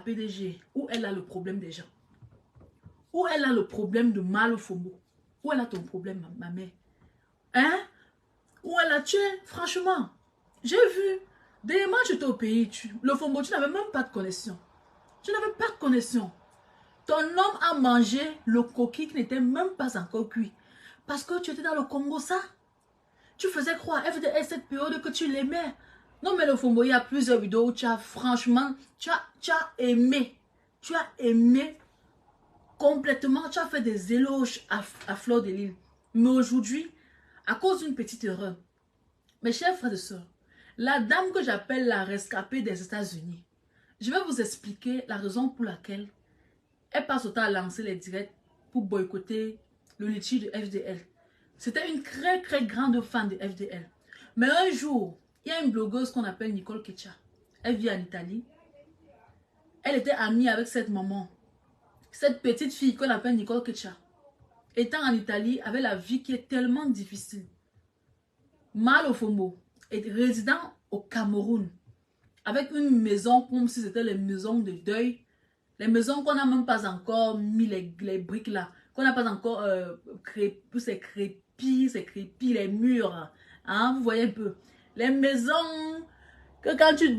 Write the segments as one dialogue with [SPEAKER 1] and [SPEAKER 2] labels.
[SPEAKER 1] PDG, où elle a le problème des gens. Où elle a le problème de mal au fombo. Où elle a ton problème, ma mère. Hein? Où elle a tué, franchement. J'ai vu. Dès moi, j'étais au pays. Le fombo, tu n'avais même pas de connexion. Tu n'avais pas de connexion. Ton homme a mangé le coquille qui n'était même pas encore cuit. Parce que tu étais dans le Congo, ça. Tu faisais croire à FDL cette période que tu l'aimais. Non, mais le fombo, il y a plusieurs vidéos où tu as, franchement, tu as aimé. Tu as aimé complètement. Tu as fait des éloges à Fleur de Lys. Mais aujourd'hui, à cause d'une petite erreur, mes chers frères et sœurs, la dame que j'appelle la rescapée des États-Unis, je vais vous expliquer la raison pour laquelle elle passe autant à lancer les directs pour boycotter le litchi de FDL. C'était une très très grande fan de FDL. Mais un jour, il y a une blogueuse qu'on appelle Nicole Ketcha. Elle vit en Italie. Elle était amie avec cette maman. Cette petite fille qu'on appelle Nicole Ketcha. Étant en Italie, avec la vie qui est tellement difficile. Mal au Fombo. Et résident au Cameroun. Avec une maison comme si c'était les maisons de deuil. Les maisons qu'on n'a même pas encore mis les briques là. Qu'on n'a pas encore c'est crépi les murs. Hein, vous voyez un peu. Les maisons que quand tu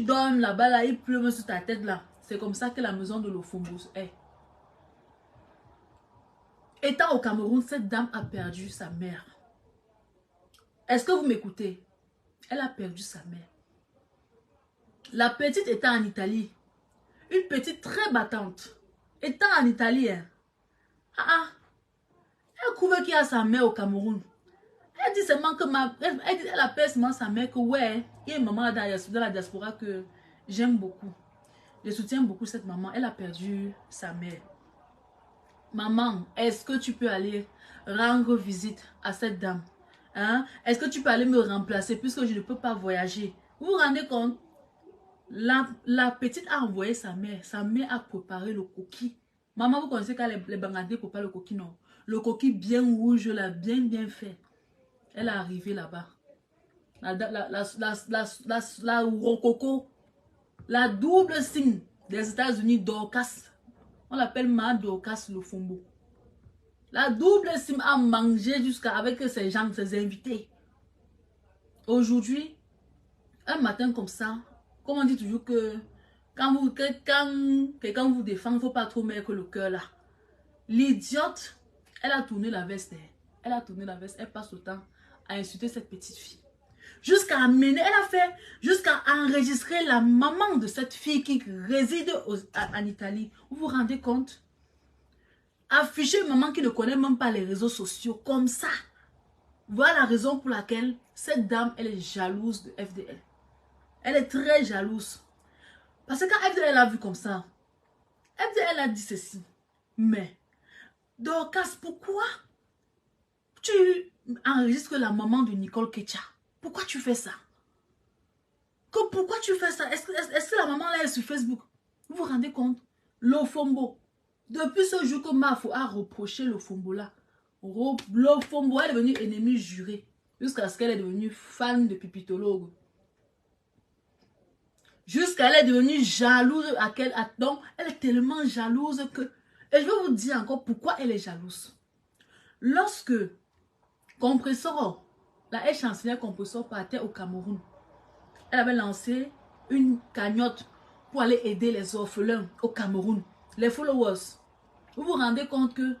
[SPEAKER 1] dormes là-bas, là, il pleut sur ta tête là. C'est comme ça que la maison de l'Ofombo est. Étant au Cameroun, cette dame a perdu sa mère. Est-ce que vous m'écoutez? Elle a perdu sa mère. La petite étant en Italie. Une petite très battante. Étant en Italie, hein. Elle couvre qui a sa mère au Cameroun. Elle dit seulement que elle appelle seulement sa mère que ouais, il y a une maman dans la diaspora que j'aime beaucoup. Je soutiens beaucoup cette maman. Elle a perdu sa mère. Maman, est-ce que tu peux aller rendre visite à cette dame? Hein? Est-ce que tu peux aller me remplacer puisque je ne peux pas voyager? Vous vous rendez compte? La petite a envoyé sa mère. Sa mère a préparé le coquille. Maman, vous connaissez quand les Bangladais préparent le coquille, non? Le coquille bien rouge, là, bien fait. Elle est arrivée là-bas. La rococo. La double signe des États-Unis, Dorcas. On l'appelle Ma Dorcas le Fombo. La double sim a mangé jusqu'à avec ses gens, ses invités. Aujourd'hui, un matin comme ça, comme on dit toujours que quand quelqu'un vous défend, il ne faut pas trop mettre le cœur là. L'idiote, elle a tourné la veste. Elle a tourné la veste, elle passe le temps à insulter cette petite fille. Jusqu'à amener, elle a fait, jusqu'à enregistrer la maman de cette fille qui réside en Italie. Vous vous rendez compte? Afficher une maman qui ne connaît même pas les réseaux sociaux comme ça. Voilà la raison pour laquelle cette dame, elle est jalouse de FDL. Elle est très jalouse. Parce que quand FDL a vu comme ça, FDL a dit ceci. Mais, Dorcas, pourquoi tu enregistres la maman de Nicole Ketcha? Pourquoi tu fais ça? Pourquoi tu fais ça? Est-ce que la maman là est sur Facebook? Vous vous rendez compte? Le Fombo. Depuis ce jour que Mafo a reproché le Fombo là, le Fombo est devenu ennemi juré. Jusqu'à ce qu'elle est devenue fan de Pipitologue. Jusqu'à elle est devenue jalouse. Donc, elle est tellement jalouse que... Et je vais vous dire encore pourquoi elle est jalouse. Lorsque Compressor, la chancelière Compressor partait au Cameroun, elle avait lancé une cagnotte pour aller aider les orphelins au Cameroun. Les followers. Vous vous rendez compte que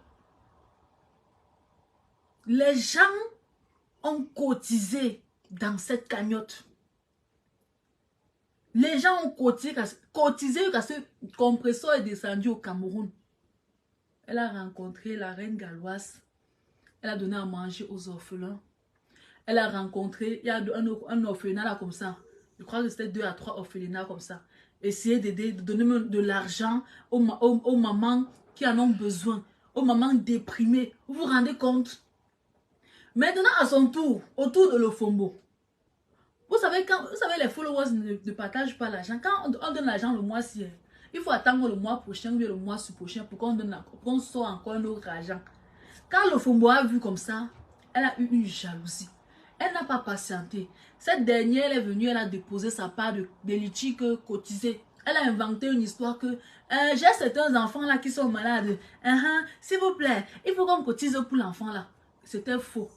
[SPEAKER 1] les gens ont cotisé dans cette cagnotte. Les gens ont cotisé parce que Compressor est descendu au Cameroun. Elle a rencontré la reine galloise. Elle a donné à manger aux orphelins. Elle a rencontré, il y a un orphelinat là comme ça. Je crois que c'était 2 à 3 orphelinats comme ça. Essayer d'aider, de donner de l'argent aux mamans qui en ont besoin. Aux mamans déprimées. Vous vous rendez compte? Maintenant, à son tour, autour de l'Ofombo. Vous savez, les followers ne partagent pas l'argent. Quand on donne l'argent le mois-ci, il faut attendre le mois prochain ou le mois prochain pour qu'on sorte encore un autre argent. Quand l'Ofombo a vu comme ça, elle a eu une jalousie. Elle n'a pas patienté. Cette dernière, elle est venue, elle a déposé sa part de litchi cotisée Elle a inventé une histoire que j'ai certains enfants là qui sont malades. S'il vous plaît, il faut qu'on cotise pour l'enfant là. C'était faux.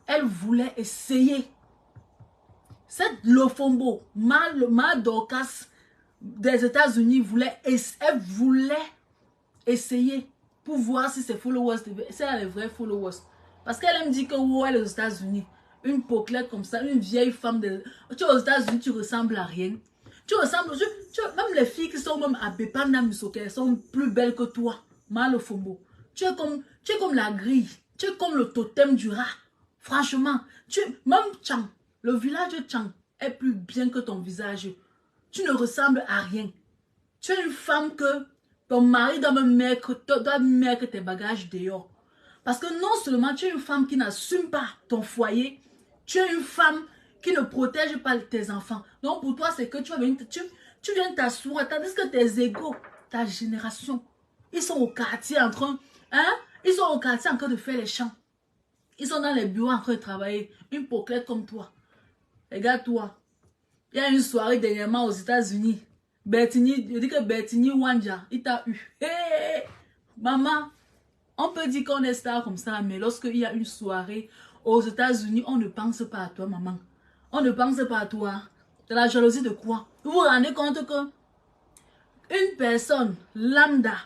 [SPEAKER 1] Elle voulait essayer. Cette Lofombo, Ma Dorcas des États-Unis, elle voulait essayer pour voir si ses followers, si elle a les vrais followers. Parce qu'elle aime dire que ouais, elle est aux États-Unis. Une poclette comme ça, une vieille femme. Tu es aux États-Unis, tu ressembles à rien. Tu ressembles. Même les filles qui sont même à Bepanda Musoke, elles sont plus belles que toi. Malofombo. Tu es comme la grille. Tu es comme le totem du rat. Franchement, même Chang, le village de Chang est plus bien que ton visage. Tu ne ressembles à rien. Tu es une femme que ton mari doit mettre tes bagages dehors. Parce que non seulement tu es une femme qui n'assume pas ton foyer, tu es une femme qui ne protège pas tes enfants. Donc pour toi, c'est que tu viens t'asseoir, tandis que tes égaux, ta génération, ils sont au quartier en train, ils sont au quartier en train de faire les champs. Ils sont dans les bureaux en train de travailler. Une poclette comme toi. Regarde-toi. Il y a une soirée dernièrement aux États-Unis. Bertini, je dis que Bertini Wanja, il t'a eu. Hey, maman, on peut dire qu'on est star comme ça, mais lorsqu'il y a une soirée aux États-Unis, on ne pense pas à toi, maman. On ne pense pas à toi. De la jalousie de quoi? Vous vous rendez compte que une personne lambda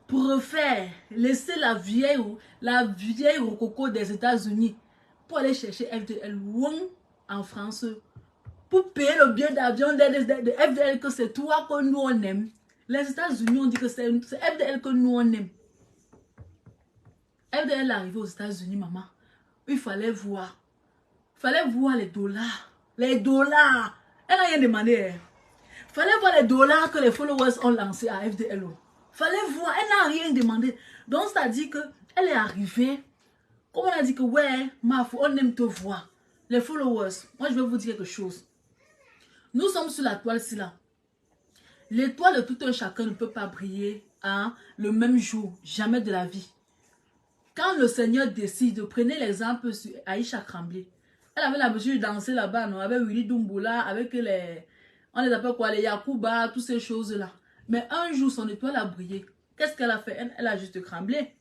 [SPEAKER 1] préfère laisser la vieille rococo des États-Unis pour aller chercher FDL loin en France, pour payer le billet d'avion de FDL, que c'est toi que nous on aime. Les États-Unis, on dit que c'est FDL que nous on aime. FDL est arrivé aux États-Unis, maman. Il fallait voir. Il fallait voir les dollars. Les dollars. Elle n'a rien demandé. Il fallait voir les dollars que les followers ont lancés à FDL. Il fallait voir. Elle n'a rien demandé. Donc, ça dit qu'elle est arrivée. Comme on a dit que, ouais, on aime te voir. Les followers. Moi, je vais vous dire quelque chose. Nous sommes sur la toile-ci là. L'étoile de tout un chacun ne peut pas briller le même jour. Jamais de la vie. Quand le Seigneur décide, prenez l'exemple sur Aïcha Tremblay. Elle avait l'habitude de danser là-bas, non, avec Willy Doumboula, avec on les appelle quoi, les Yakuba, toutes ces choses-là. Mais un jour, son étoile a brillé. Qu'est-ce qu'elle a fait? Elle a juste tremblé.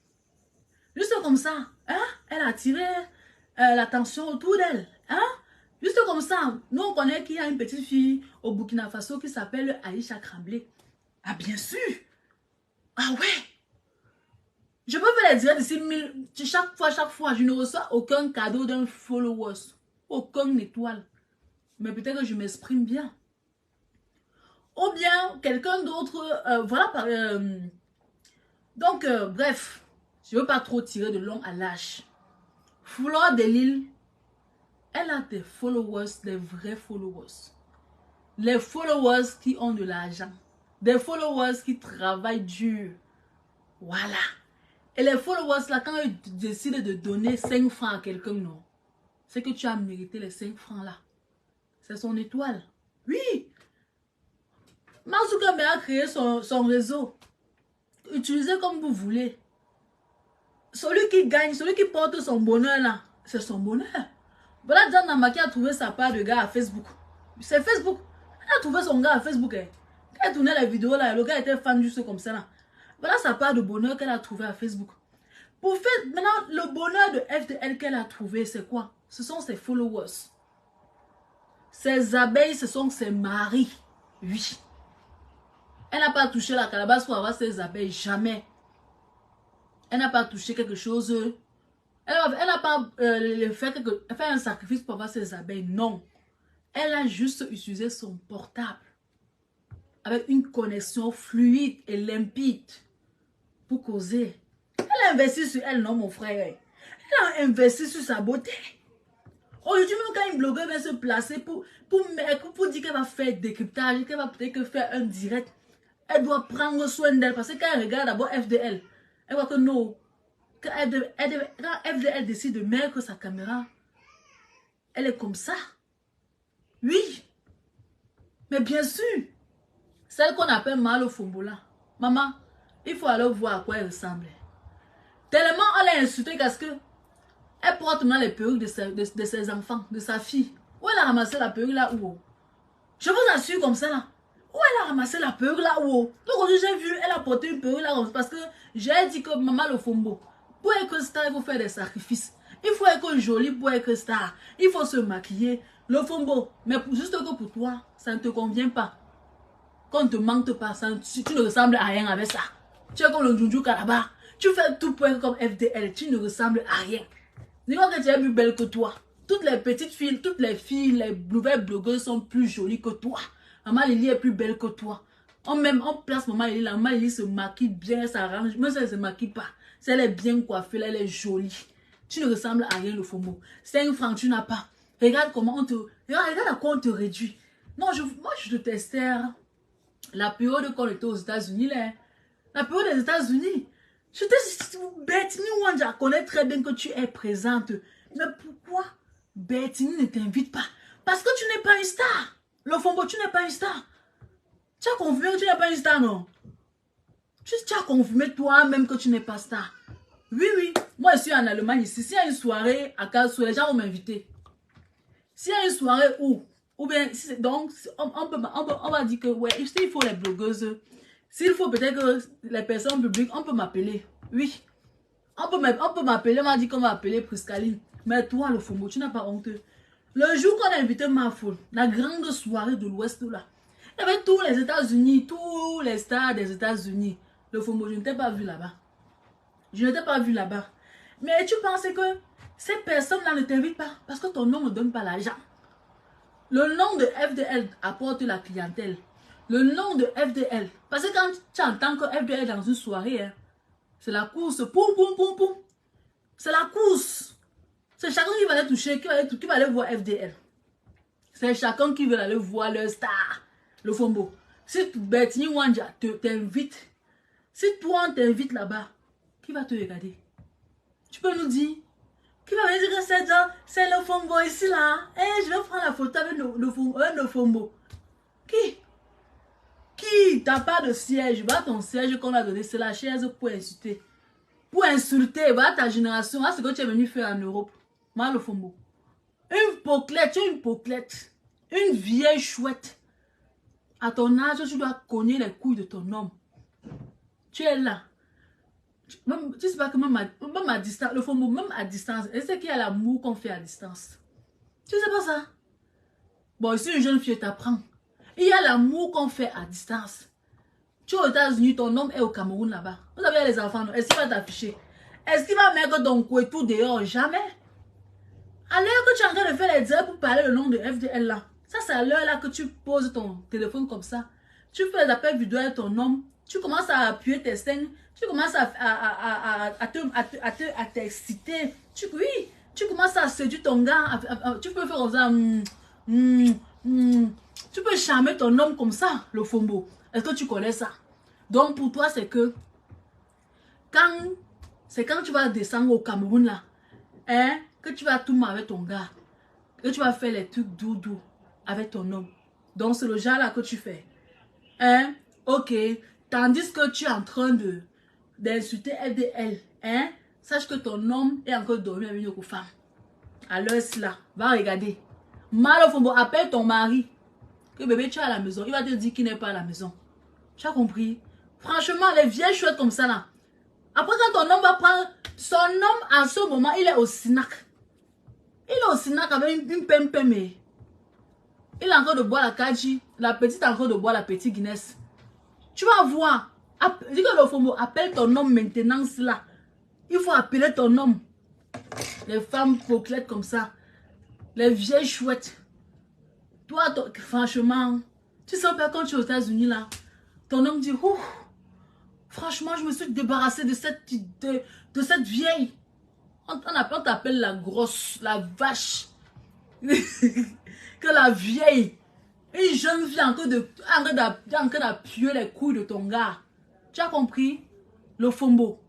[SPEAKER 1] Juste comme ça, elle a attiré l'attention autour d'elle. Juste comme ça, nous on connaît qu'il y a une petite fille au Burkina Faso qui s'appelle Aïcha Tremblay. Ah bien sûr. Ah ouais. Je peux faire les directs d'ici 1000. Chaque fois, je ne reçois aucun cadeau d'un followers. Aucun étoile. Mais peut-être que je m'exprime bien. Ou bien, quelqu'un d'autre. Voilà. Donc, bref. Je ne veux pas trop tirer de long à large. Fleur de Lille, elle a des followers, des vrais followers. Les followers qui ont de l'argent. Des followers qui travaillent dur. Voilà. Et les followers là, quand ils décident de donner 5 francs à quelqu'un, non. C'est que tu as mérité les 5 francs là. C'est son étoile. Oui. Mark Zuckerberg a créé son réseau. Utilisez comme vous voulez. Celui qui gagne, celui qui porte son bonheur là, c'est son bonheur. Voilà John Namaki a trouvé sa part de gars à Facebook. C'est Facebook. Elle a trouvé son gars à Facebook. Quand elle tournait la vidéo là, le gars était fan juste comme ça là. Voilà sa part de bonheur qu'elle a trouvé à Facebook. Pour faire maintenant le bonheur de FDL qu'elle a trouvé, c'est quoi? Ce sont ses followers. Ses abeilles, ce sont ses maris. Oui. Elle n'a pas touché la calebasse pour avoir ses abeilles. Jamais. Elle n'a pas touché quelque chose. Elle n'a pas fait un sacrifice pour avoir ses abeilles. Non. Elle a juste utilisé son portable avec une connexion fluide et limpide pour causer. Elle a investi sur elle, non, mon frère. Elle a investi sur sa beauté. Aujourd'hui, même quand une blogueur vient se placer pour dire qu'elle va faire décryptage, qu'elle va peut-être faire un direct, elle doit prendre soin d'elle. Parce que quand elle regarde d'abord FDL, elle voit que non. Quand FDL décide de mettre sa caméra, elle est comme ça. Oui. Mais bien sûr, celle qu'on appelle Malofombo là, maman, il faut aller voir à quoi elle ressemble. Tellement elle est insultée parce que elle porte maintenant les perruques de ses enfants, de sa fille. Où elle a ramassé la perruque là où? Je vous assure comme ça là. Où elle a ramassé la perruque là-haut? Donc aujourd'hui, j'ai vu, elle a porté une perruque là parce que j'ai dit que maman le fombo. Pour être star, il faut faire des sacrifices. Il faut être jolie pour être star. Il faut se maquiller. Le fombo. Mais juste que pour toi, ça ne te convient pas. Qu'on ne te manque pas, ça, tu ne ressembles à rien avec ça. Tu es comme le Junju Kalaba. Tu fais tout pour être comme FDL. Tu ne ressembles à rien. Dis-moi que tu es plus belle que toi. Toutes les petites filles, toutes les filles, les nouvelles blogueuses sont plus jolies que toi. Maman Lily est plus belle que toi. On place Maman Lily là. Maman Lily se maquille bien, elle s'arrange. Même si elle ne se maquille pas. Si elle est bien coiffée, elle est jolie. Tu ne ressembles à rien, le FOMO. 5 francs, tu n'as pas. Regarde comment on te... Regarde à quoi on te réduit. Non, moi, je te testais. La période quand on était aux États-Unis, là. La période des États-Unis. Je te dis, Bettini Wanja connaît très bien que tu es présente. Mais pourquoi Bettini ne t'invite pas? Parce que tu n'es pas une star. Le FOMO, tu n'es pas une star. Tu as confirmé que tu n'es pas une star, non? Tu as confirmé toi-même que tu n'es pas star. Oui, oui. Moi, je suis en Allemagne ici. S'il y a une soirée à Karlsruhe, les gens vont m'inviter. S'il y a une soirée où, ou bien, donc, on va dire que, ouais, il faut les blogueuses. S'il faut peut-être que les personnes publiques, on peut m'appeler. Oui. On peut m'appeler, on m'a dit qu'on va appeler Priscaline. Mais toi, le FOMO, tu n'as pas honte. Le jour qu'on a invité ma foule, la grande soirée de l'Ouest là, il y avait tous les États-Unis, tous les stars des États-Unis. Le FOMO, je ne t'ai pas vu là-bas. Je ne t'ai pas vu là-bas. Mais tu pensais que ces personnes-là ne t'invitent pas parce que ton nom ne donne pas l'argent. Le nom de FDL apporte la clientèle. Le nom de FDL. Parce que quand tu entends que FDL dans une soirée, hein, c'est la course. Poum, poum, poum, poum. C'est la course. C'est chacun qui va aller toucher, qui va aller voir FDL. C'est chacun qui veut aller voir le star. Le FOMO. Si Bettini Wanja t'invite, si toi on t'invite là-bas, qui va te regarder? Tu peux nous dire? Qui va me dire que c'est le FOMO ici là? Eh, je vais prendre la photo avec le FOMO. Qui? Qui? T'as pas de siège. Voilà ton siège qu'on a donné. C'est la chaise pour insulter. Pour insulter. Voilà ta génération. Voilà ce que tu es venu faire en Europe. Moi, le FOMO. Une poclette. Tu es une poclette. Une vieille chouette. À ton âge, tu dois cogner les couilles de ton homme. Tu es là. Tu sais pas que même à distance, le FOMO, même à distance, et c'est qu'il y a l'amour qu'on fait à distance. Tu sais pas ça? Bon, ici, une jeune fille t'apprend. Il y a l'amour qu'on fait à distance. Tu es aux États-Unis, ton homme est au Cameroun là-bas. Vous avez les enfants, est-ce qu'il va t'afficher? Est-ce qu'il va mettre ton couetou dehors? Jamais. À l'heure que tu es en train de faire les directs pour parler le nom de FDL là. Ça, c'est à l'heure là que tu poses ton téléphone comme ça. Tu fais les appels vidéo avec ton homme. Tu commences à appuyer tes seins. Tu commences à t'exciter. Oui, tu commences à séduire ton gars. Tu peux faire comme ça. Tu peux charmer ton homme comme ça, le FOMO. Est-ce que tu connais ça? Donc pour toi, c'est que quand tu vas descendre au Cameroun là, hein, que tu vas tout mal avec ton gars, que tu vas faire les trucs doudou avec ton homme. Donc c'est le genre là que tu fais. Hein? Ok. Tandis que tu es en train d'insulter FDL. Hein? Sache que ton homme est encore dormi avec une autre femme. À l'heure là, va regarder. Mal FOMO, appelle ton mari. Que bébé, tu es à la maison. Il va te dire qu'il n'est pas à la maison. Tu as compris? Franchement, les vieilles chouettes comme ça là. Après, quand ton homme va prendre... Son homme, en ce moment, il est au Sinac. Il est au Sinac avec une pempeme. Il est en train de boire la Kaji. La petite est en train de boire la petite Guinness. Tu vas voir. Dis que le FOMO, appelle ton homme maintenant là. Il faut appeler ton homme. Les femmes poclettes comme ça. Les vieilles chouettes. Toi, franchement, tu sens pas quand tu es aux États-Unis là. Ton homme dit, ouf, franchement, je me suis débarrassé de cette vieille. On t'appelle la grosse, la vache. Que la vieille. Une jeune fille en train d'appuyer les couilles de ton gars. Tu as compris? Le FOMO.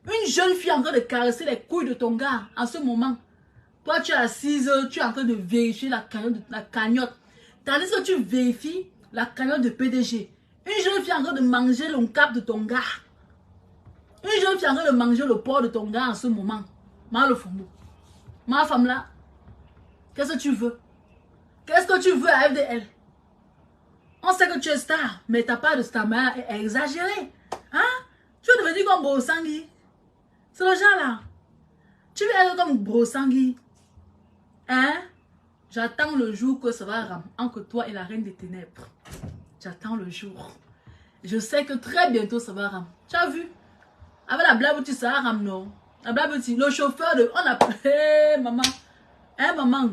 [SPEAKER 1] Une jeune fille en train de caresser les couilles de ton gars en ce moment. Toi, tu es assise, tu es en train de vérifier la cagnotte. Tandis que tu vérifies la cagnotte de PDG. Une jeune fille en train de manger le cap de ton gars. Une jeune fille en train de manger le porc de ton gars en ce moment. Mal le FOMO. Ma femme là, qu'est-ce que tu veux? Qu'est-ce que tu veux à FDL? On sait que tu es star, mais ta part de star est exagérée. Hein? Tu veux devenir comme Brosangui. C'est le genre là. Tu veux être comme Brosangui. Hein? J'attends le jour que ça va ramener entre toi et la reine des ténèbres. J'attends le jour. Je sais que très bientôt ça va ramener. Tu as vu? Avec la blabouti, ça va ramener, non? La blabouti, le chauffeur de... On a... Hé, maman. Hein, maman?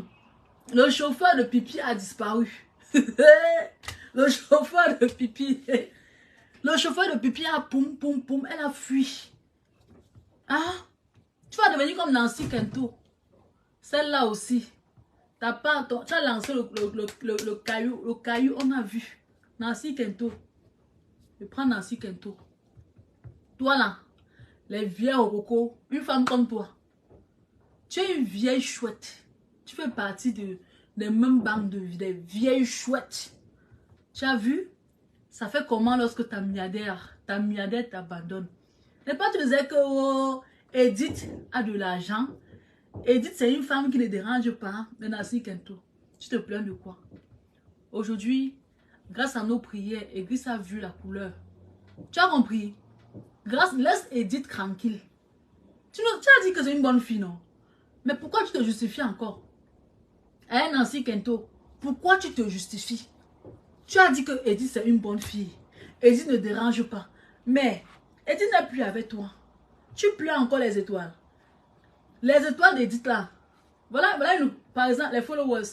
[SPEAKER 1] Le chauffeur de pipi a disparu. Le chauffeur de pipi. Le chauffeur de pipi a poum, poum, poum. Elle a fui. Hein? Tu vas devenir comme Nancy Kento. Celle-là aussi. Tu as lancé le caillou, on a vu. Nancy Kento. Je prends Nancy Kento. Toi là, les vieilles au coco, une femme comme toi. Tu es une vieille chouette. Tu fais partie des mêmes bandes de des vieilles chouettes. Tu as vu? Ça fait comment lorsque ta milliardaire t'abandonne? N'est pas tu disais que oh, Edith a de l'argent. Edith, c'est une femme qui ne dérange pas de Nancy Kento. Tu te plains de quoi? Aujourd'hui, grâce à nos prières, Église a vu la couleur. Tu as compris? Laisse Edith tranquille. Tu as dit que c'est une bonne fille, non? Mais pourquoi tu te justifies encore? Hein, Nancy Kento, pourquoi tu te justifies? Tu as dit que Edith c'est une bonne fille. Edith ne dérange pas. Mais Edith n'est plus avec toi. Tu pleures encore les étoiles. Les étoiles d'Edith là. Voilà par exemple, les followers.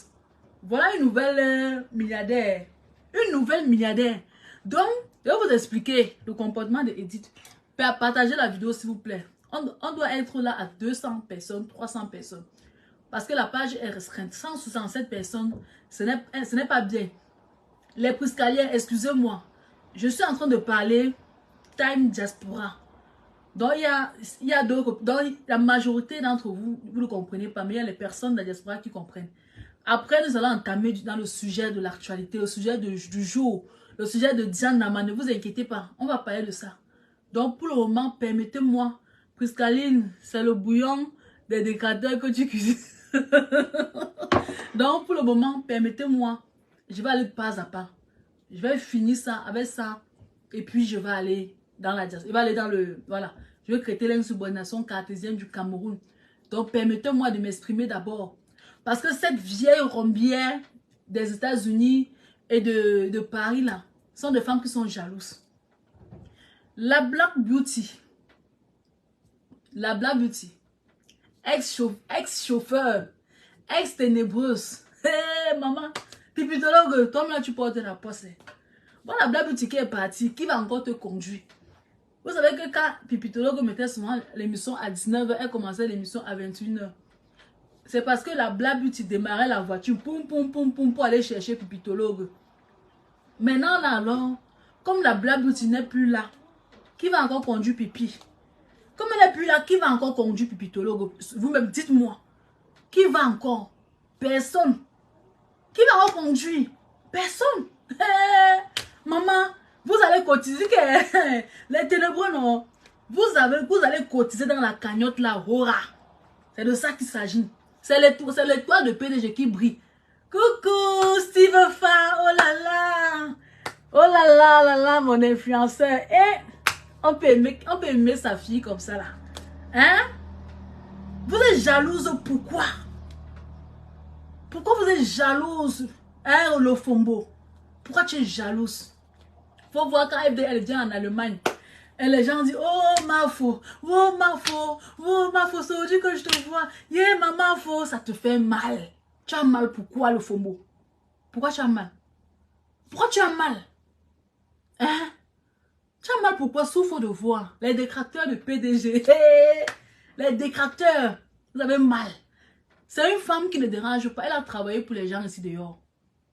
[SPEAKER 1] Voilà une nouvelle milliardaire. Une nouvelle milliardaire. Donc, je vais vous expliquer le comportement d'Edith. Partagez la vidéo s'il vous plaît. On doit être là à 200 personnes, 300 personnes. Parce que la page est restreinte. 167 personnes, ce n'est pas bien. Les Priscaliens, excusez-moi. Je suis en train de parler Time Diaspora. Donc, il y a d'autres. Donc, la majorité d'entre vous, vous ne comprenez pas, mais il y a les personnes de la diaspora qui comprennent. Après, nous allons entamer dans le sujet de l'actualité, le sujet du jour, le sujet de Diane Nama. Ne vous inquiétez pas, on va parler de ça. Donc, pour le moment, permettez-moi, Priscaline, c'est le bouillon des décadeurs que tu cuisines. Donc, pour le moment, permettez-moi, je vais aller pas à pas. Je vais finir ça avec ça. Et puis, je vais aller dans la diaspora. Je vais aller dans le... Voilà. Je vais créer l'insubordination cartésienne du Cameroun. Donc, permettez-moi de m'exprimer d'abord. Parce que cette vieille rombière des États-Unis et de Paris, là, sont des femmes qui sont jalouses. La Black Beauty, ex-chauffeur, ex-ténébreuse. Hé, maman, pipitologue, toi là tu portes la poisse. Bon, la Black Beauty qui est partie, qui va encore te conduire? Vous savez que quand pipitologue mettait souvent l'émission à 19 h, elle commençait l'émission à 21 h. C'est parce que la Black Beauty démarrait la voiture, poum, poum, poum, poum, pour aller chercher pipitologue. Maintenant, là, alors, comme la Black Beauty n'est plus là, qui va encore conduire pipi? Comme elle n'est plus là, qui va encore conduire pipitologue? Vous-même, dites-moi. Qui va encore? Personne. Qui va encore conduire? Personne. Hey, maman, vous allez cotiser. Les ténébreux, non. Vous allez cotiser dans la cagnotte là. C'est de ça qu'il s'agit. C'est l'étoile de PDG qui brille. Coucou, Steve Fa. Oh là là. Oh là là, mon influenceur. Et on peut aimer sa fille comme ça là. Hein? Vous êtes jalouse pourquoi? Pourquoi vous êtes jalouse? Hein, le Fombo? Pourquoi tu es jalouse? Faut voir quand FDL vient en Allemagne. Et les gens disent, oh ma faux, oh ma faux, oh ma faux, c'est aujourd'hui que je te vois. Yeah, maman faux, ça te fait mal. Tu as mal pourquoi le Fombo? Pourquoi tu as mal? Pourquoi tu as mal? Hein? Tu as mal pourquoi? Souffre de voir. Les détracteurs de PDG. Les détracteurs. Vous avez mal. C'est une femme qui ne dérange pas. Elle a travaillé pour les gens ici dehors.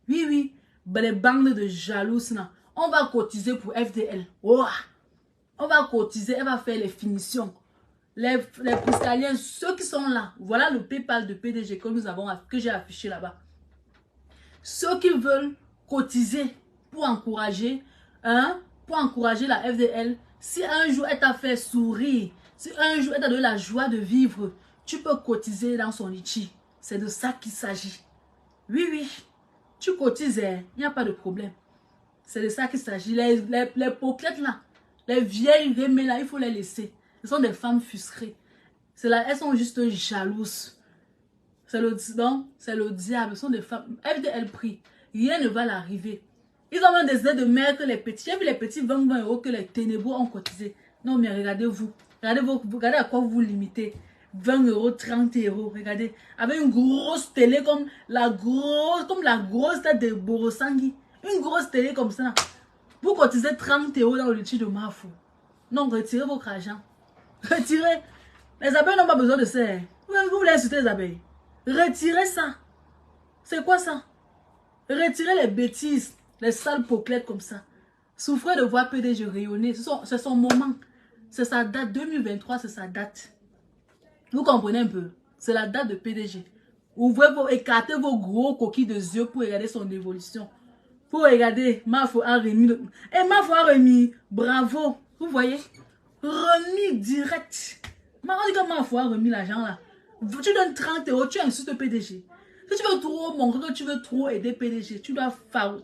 [SPEAKER 1] Oui, oui. Ben, les bandes de jalouses, là. On va cotiser pour FDL. Oh. On va cotiser. Elle va faire les finitions. Les Priscaliens, ceux qui sont là. Voilà le PayPal de PDG que j'ai affiché là-bas. Ceux qui veulent cotiser pour encourager, hein, pour encourager la FDL. Si un jour elle t'a fait sourire, si un jour elle t'a donné la joie de vivre, tu peux cotiser dans son litchi. C'est de ça qu'il s'agit. Oui, oui. Tu cotises, il n'y a pas de problème. C'est de ça qu'il s'agit. Les poquettes là, les vieilles rémées là, il faut les laisser. Ce sont des femmes frustrées. Elles sont juste jalouses. C'est le diable. Ce sont des femmes. Elles prient. Rien ne va l'arriver. Ils ont même des aides de mère que les petits. J'ai vu les petits 20 euros que les ténébreux ont cotisé. Non, mais regardez-vous. Regardez à quoi vous vous limitez. 20 euros, 30 euros. Regardez. Avec une grosse télé comme la grosse tête de Borosangui. Une grosse télé comme ça. Vous cotisez 30 euros dans le litige de Mafou. Non, retirez votre argent. Retirez. Les abeilles n'ont pas besoin de ça. Vous voulez insulter les abeilles. Retirez ça. C'est quoi ça? Retirez les bêtises, les sales poquettes comme ça. Souffrez de voir PDG rayonner. C'est son moment. C'est sa date. 2023, c'est sa date. Vous comprenez un peu? C'est la date de PDG. Écartez vos gros coquilles de yeux pour regarder son évolution. Pour regarder, Mafou a remis. Et Mafou a remis. Bravo. Vous voyez? Remis direct. On dit que Mafou a remis l'argent là. Tu donnes 30 euros, tu insultes PDG. Si tu veux trop montrer que tu veux trop aider PDG, tu dois faire.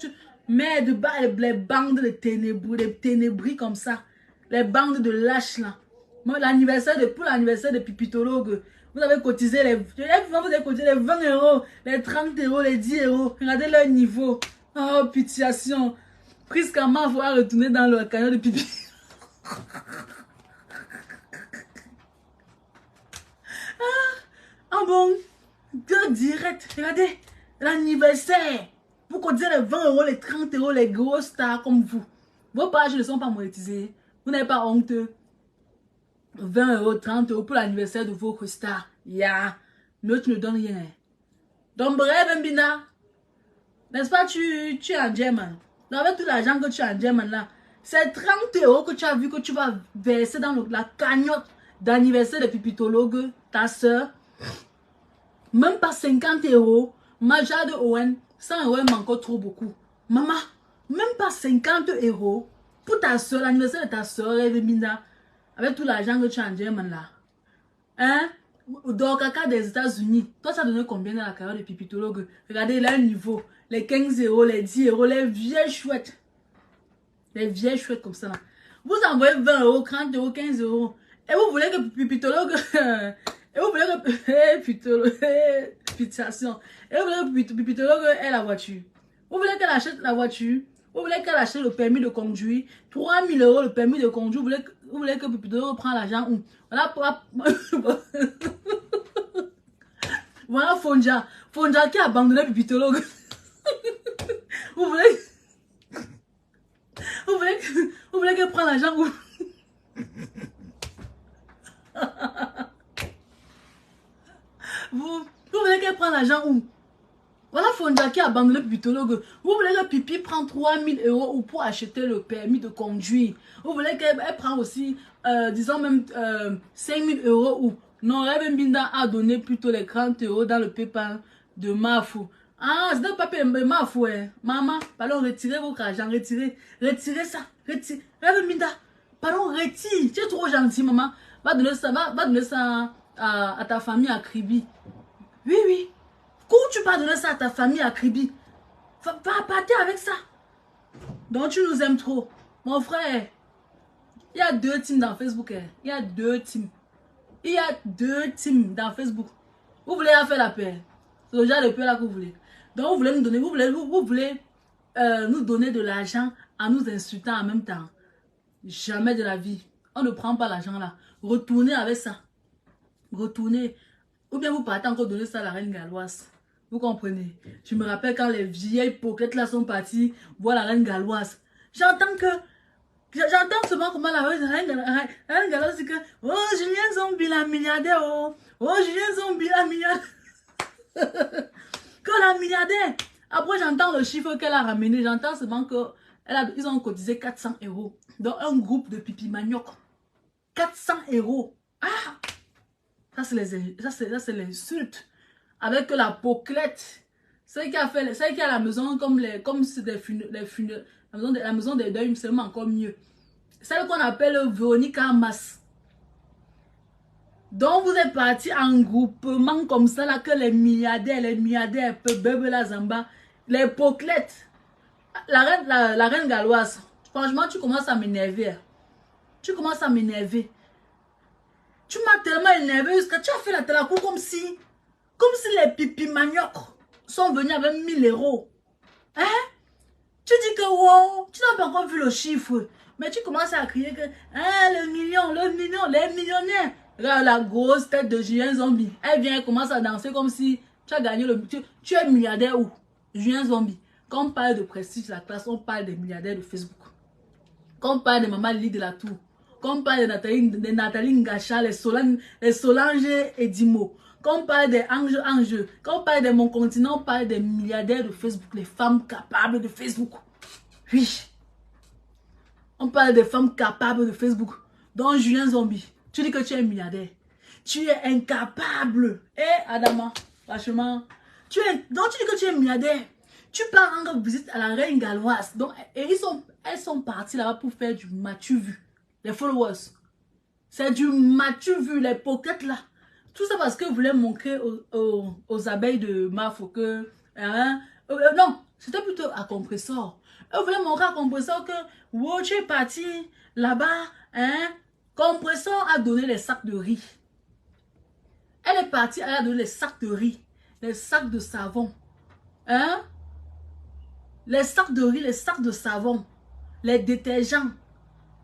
[SPEAKER 1] Mets de bas les bandes de ténébris comme ça. Les bandes de lâches là. Pour l'anniversaire de Pipitologue, vous avez cotisé vous avez cotisé les 20 euros, les 30 euros, les 10 euros. Regardez leur niveau. Oh, pitiation. Priscament, faut retourner dans le canal de pipi. Ah bon, direct, regardez, l'anniversaire. Vous cotisez les 20 euros, les 30 euros, les gros stars comme vous. Vos pages ne sont pas monétisées. Vous n'avez pas honte. 20 euros, 30 euros pour l'anniversaire de vos stars. Mais tu ne donnes rien. Donc bref, Mbina, n'est-ce pas, tu es en German. Donc avec tout l'argent que tu as en German là, c'est 30 euros que tu as vu que tu vas verser dans la cagnotte d'anniversaire de Pipitologue, ta soeur. Même pas 50 euros. Maja de Owen, 100 euros m'encore trop beaucoup. Maman, même pas 50 euros pour ta soeur, l'anniversaire de ta soeur, Mbina, avec tout l'argent que tu as en German là. Hein? Donc, caca des États-Unis, toi, ça donné combien dans la carrière de Pipitologue? Regardez leur niveau. Les 15 euros, les 10 euros, les vieilles chouettes. Les vieilles chouettes comme ça. Là. Vous envoyez 20 euros, 30 euros, 15 euros. Et vous voulez que Pipitologue... et vous voulez que... Pipitologue... Pitation. Et vous voulez que Pipitologue ait la voiture. Vous voulez qu'elle achète la voiture. Vous voulez qu'elle achète le permis de conduire. 3 000 euros le permis de conduire. Vous voulez que Pipitologue prenne l'argent où? Voilà, voilà Fonja. Fonja qui a abandonné Pipitologue. Vous voulez qu'elle prenne l'argent où? Vous voulez qu'elle prenne l'argent où? Voilà Fonja qui a abandonné Pipitologue. Vous voulez que Pipi prenne 3 000 euros ou pour acheter le permis de conduire. Vous voulez qu'elle prenne aussi, disons même 5 000 euros ou. Non, Rebe Mbinda a donné plutôt les 30 euros dans le PayPal de Mafou. Ah, c'est pas payé Mafou, hein. Maman, pardon, retirez votre argent, retirez ça, retirez. Rebe Mbinda, pardon, retire. Tu es trop gentil, maman. Va donner ça à ta famille à Kribi. Oui. Comment tu vas donner ça à ta famille à Kribi? Va partir avec ça. Donc tu nous aimes trop. Mon frère, il y a 2 teams dans Facebook. Hein. Il y a 2 teams. Il y a 2 teams dans Facebook. Vous voulez faire la paix. C'est le genre de paix là que vous voulez. Donc vous voulez nous donner, vous voulez nous donner de l'argent en nous insultant en même temps. Jamais de la vie. On ne prend pas l'argent là. Retournez avec ça. Retournez. Ou bien vous partez encore donner ça à la reine galloise. Vous comprenez? Je me rappelle quand les vieilles poquettes là sont parties voir la reine galloise. J'entends seulement comment la reine galloise dit que oh Julien Zombie la milliardaire oh Julien Zombie la milliardaire. Que la milliardaire. Après j'entends le chiffre qu'elle a ramené. J'entends seulement qu'ils ont cotisé 400 euros dans un groupe de pipi manioc. 400 euros. Ah! Ça c'est l'insulte. Avec la poquelette. Celle qui a la maison comme c'est la maison des deuils, seulement encore mieux. Celle qu'on appelle Véronique Amas. Donc vous êtes parti en groupement comme ça là que les milliardaires, Bebe la Zamba, les poquelettes. la reine galloise, franchement, tu commences à m'énerver. Tu commences à m'énerver. Tu m'as tellement énervé jusqu'à tu as fait la talakou comme si les pipi manioc sont venus avec 1000 €. Hein? Tu dis que wow, tu n'as pas encore vu le chiffre. Mais tu commences à crier que hein, le million, les millionnaires. Regarde la grosse tête de Julien Zombie. Elle vient, elle commence à danser comme si tu as gagné le... Tu es milliardaire où? Julien Zombie. Quand on parle de prestige de la classe, on parle des milliardaires de Facebook. Quand on parle de Maman Lily de la Tour. Quand on parle de Nathalie Ngacha, les Solange et Dimo. Quand on parle des Ange. Quand on parle de Mon Continent, on parle des milliardaires de Facebook. Les femmes capables de Facebook. Oui. On parle des femmes capables de Facebook. Donc Julien Zombie, tu dis que tu es milliardaire. Tu es incapable. Adama, franchement. Donc tu dis que tu es milliardaire. Tu pars en visite à la reine galloise. Donc, elles sont parties là-bas pour faire du matu vu. Les followers. C'est du matu vu, les pockets là. Tout ça parce que vous voulez montrer aux abeilles de Mafo que... Hein, non, c'était plutôt à Compressor. Vous voulez montrer à Compressor que... Wow, tu es parti là-bas. Hein, Compressor a donné les sacs de riz. Elle est partie, elle a donné les sacs de riz. Les sacs de savon. Hein? Les sacs de riz, les sacs de savon. Les détergents.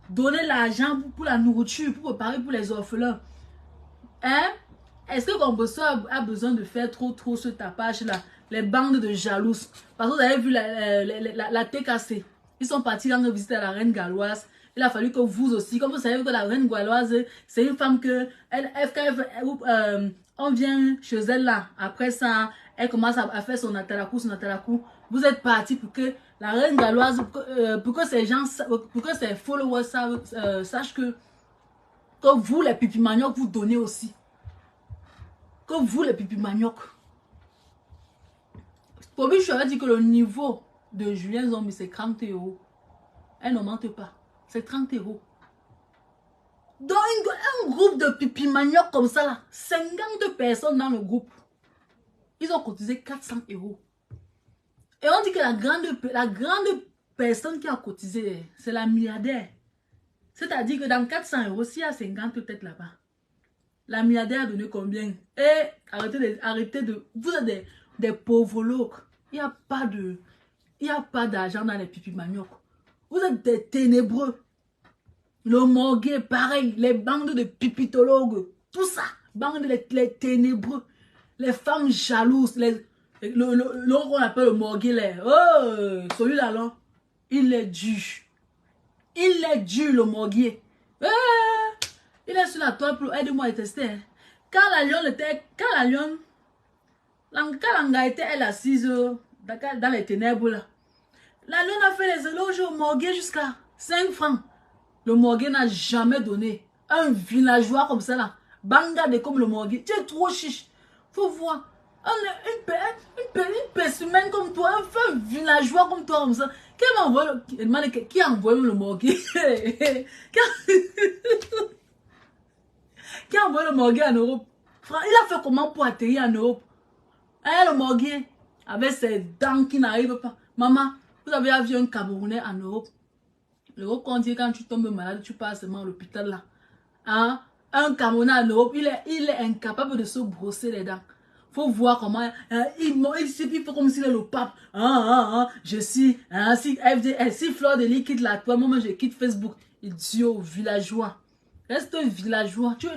[SPEAKER 1] Donner l'argent pour la nourriture, pour préparer pour les orphelins. Hein? Est-ce que Compressor a besoin de faire trop ce tapage-là? Les bandes de jalouses. Parce que vous avez vu la TKC. Ils sont partis en visiter la reine galloise. Il a fallu que vous aussi, comme vous savez que la reine galloise, c'est une femme que... on vient chez elle là. Après ça, elle commence à faire son atalakou. Vous êtes partis pour que la reine galloise, pour que ces gens, pour que ces followers sachent que vous, les pipi manioc, vous donnez aussi. Que vous, les pipi manioc. Pour lui, je avais dit que le niveau de Julien Zombie, c'est 30 €. Elle ne mente pas. C'est 30 €. Dans un groupe de pipi manioc comme ça, là, 50 personnes dans le groupe, ils ont cotisé 400 €. Et on dit que la grande personne qui a cotisé, c'est la milliardaire. C'est-à-dire que dans 400 €, s'il y a 50 têtes là-bas, la milliardaire a donné combien? Et arrêtez de... Vous êtes des pauvres locaux. Il n'y a pas d'argent dans les pipi manioc. Vous êtes des ténébreux. Le morgue, pareil. Les bandes de pipitologues. Tout ça. Bandes les ténébreux. Les femmes jalouses. L'homme qu'on appelle le morgue. Oh, celui-là, là. Il est dû. Il est dû, le morgue. Il est sur la toile pour aider-moi à tester. Hein. Quand la lionne était... Quand l'anga était, elle assise dans les ténèbres, là. La lionne a fait les éloges au morgue jusqu'à 5 francs. Le morgue n'a jamais donné. Un villageois comme ça, là. Bangade comme le morgue. Tu es trop chiche. Faut voir. Une personne comme toi, un villageois comme toi, comme ça. Qui a envoyé le morgue? Qui a envoyé le morgue en Europe? Il a fait comment pour atterrir en Europe? Le morgue, avec ses dents qui n'arrivent pas. Maman, vous avez vu un Camerounais en Europe? L'Europe, quand on dit quand tu tombes malade, tu passes seulement à l'hôpital là. Hein? Un Camerounais en Europe, il est incapable de se brosser les dents. Faut voir comment il fait comme s'il est le pape. Je suis, si Fleur de Lis quitte la toile, moi je quitte Facebook. Idiot, villageois. Reste villageois. Tu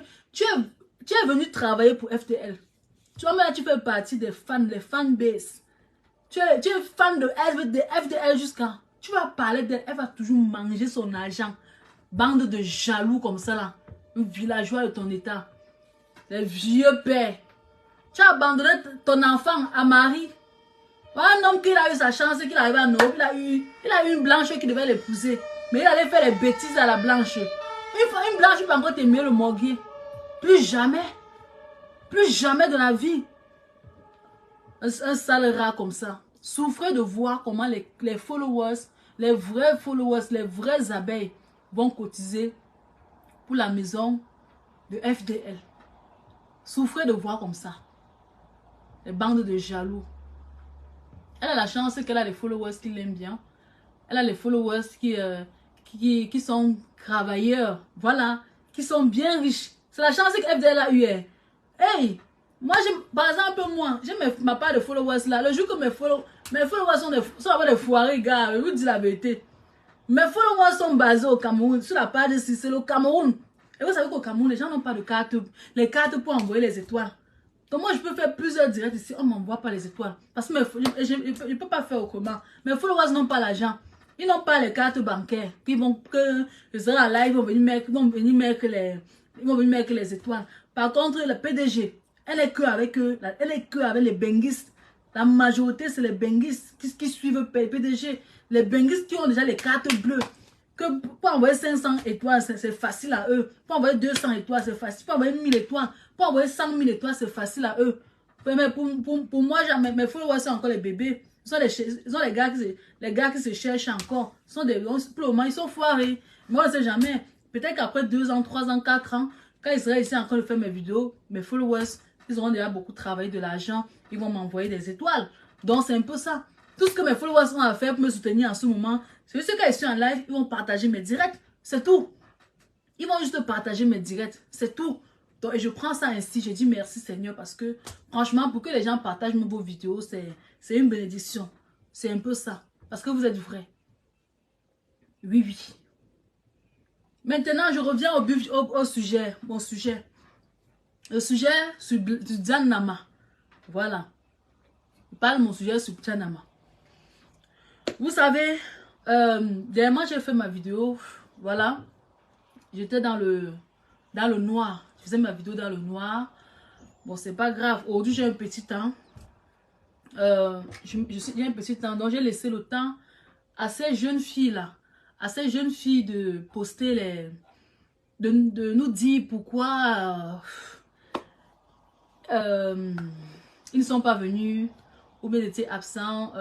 [SPEAKER 1] es venu travailler pour FTL. Tu vois, mais tu fais partie des fans, les fanbase. Tu es fan de FTL jusqu'à... Tu vas parler d'elle, elle va toujours manger son argent. Bande de jaloux comme ça là. Un villageois de ton état. Les vieux pères. Tu as abandonné ton enfant à Marie. Un homme qui a eu sa chance, qu'il arrive à Europe, il a eu une blanche qui devait l'épouser. Mais il allait faire les bêtises à la blanche. Une blanche peut encore t'aimer le morgue. Plus jamais. Plus jamais de la vie. Un sale rat comme ça. Souffrez de voir comment les followers, les vrais followers, les vraies abeilles vont cotiser pour la maison de FDL. Souffrez de voir comme ça. Les bandes de jaloux. Elle a la chance qu'elle a des followers qui l'aiment bien. Elle a les followers qui sont travailleurs. Voilà. Qui sont bien riches. C'est la chance que FDL a eu. Hey! Moi, par exemple, moi, j'ai ma part de followers là. Le jour que mes followers sont des foirés, gars. Je vous dis la vérité. Mes followers sont basés au Cameroun. Sur la part de c'est le Cameroun. Et vous savez qu'au Cameroun, les gens n'ont pas de carte. Les cartes pour envoyer les étoiles. Donc moi, je peux faire plusieurs directs ici. On ne m'envoie pas les étoiles. Parce que je ne peux pas faire autrement. Mes followers n'ont pas l'argent. Ils n'ont pas les cartes bancaires. Que je serai en live, ils vont venir mettre les étoiles. Par contre, le PDG, elle est que avec eux. Elle est que avec les benguistes. La majorité, c'est les benguistes qui suivent le PDG. Les benguistes qui ont déjà les cartes bleues. Que pour envoyer 500 étoiles, c'est facile à eux. Pour envoyer 200 étoiles, c'est facile. Pour envoyer 1000 étoiles, pour envoyer 100 000 étoiles, c'est facile à eux. Mais pour moi, jamais, mes followers sont encore les bébés. Ils sont les gars qui se cherchent encore. Pour le moment, ils sont foirés. Mais on ne sait jamais. Peut-être qu'après 2 ans, 3 ans, 4 ans, quand ils seraient ici encore de faire mes vidéos, mes followers, ils auront déjà beaucoup travaillé de l'argent. Ils vont m'envoyer des étoiles. Donc, c'est un peu ça. Tout ce que mes followers ont à faire pour me soutenir en ce moment, c'est juste quand ils sont en live, ils vont partager mes directs. C'est tout. Ils vont juste partager mes directs. C'est tout. Donc, et je prends ça ainsi. Je dis merci Seigneur parce que franchement, pour que les gens partagent vos vidéos, c'est une bénédiction. C'est un peu ça. Parce que vous êtes vrais. Oui, oui. Maintenant, je reviens au sujet. Mon sujet. Le sujet sur Diane Nama. Voilà. Je parle de mon sujet sur Diane Nama. Vous savez, dernièrement, j'ai fait ma vidéo. Voilà. J'étais dans le noir. Je faisais ma vidéo dans le noir. Bon, c'est pas grave. Aujourd'hui, j'ai un petit temps. J'ai un petit temps. Donc, j'ai laissé le temps à ces jeunes filles-là. À ces jeunes filles de poster les... De nous dire pourquoi ils ne sont pas venus ou bien étaient absents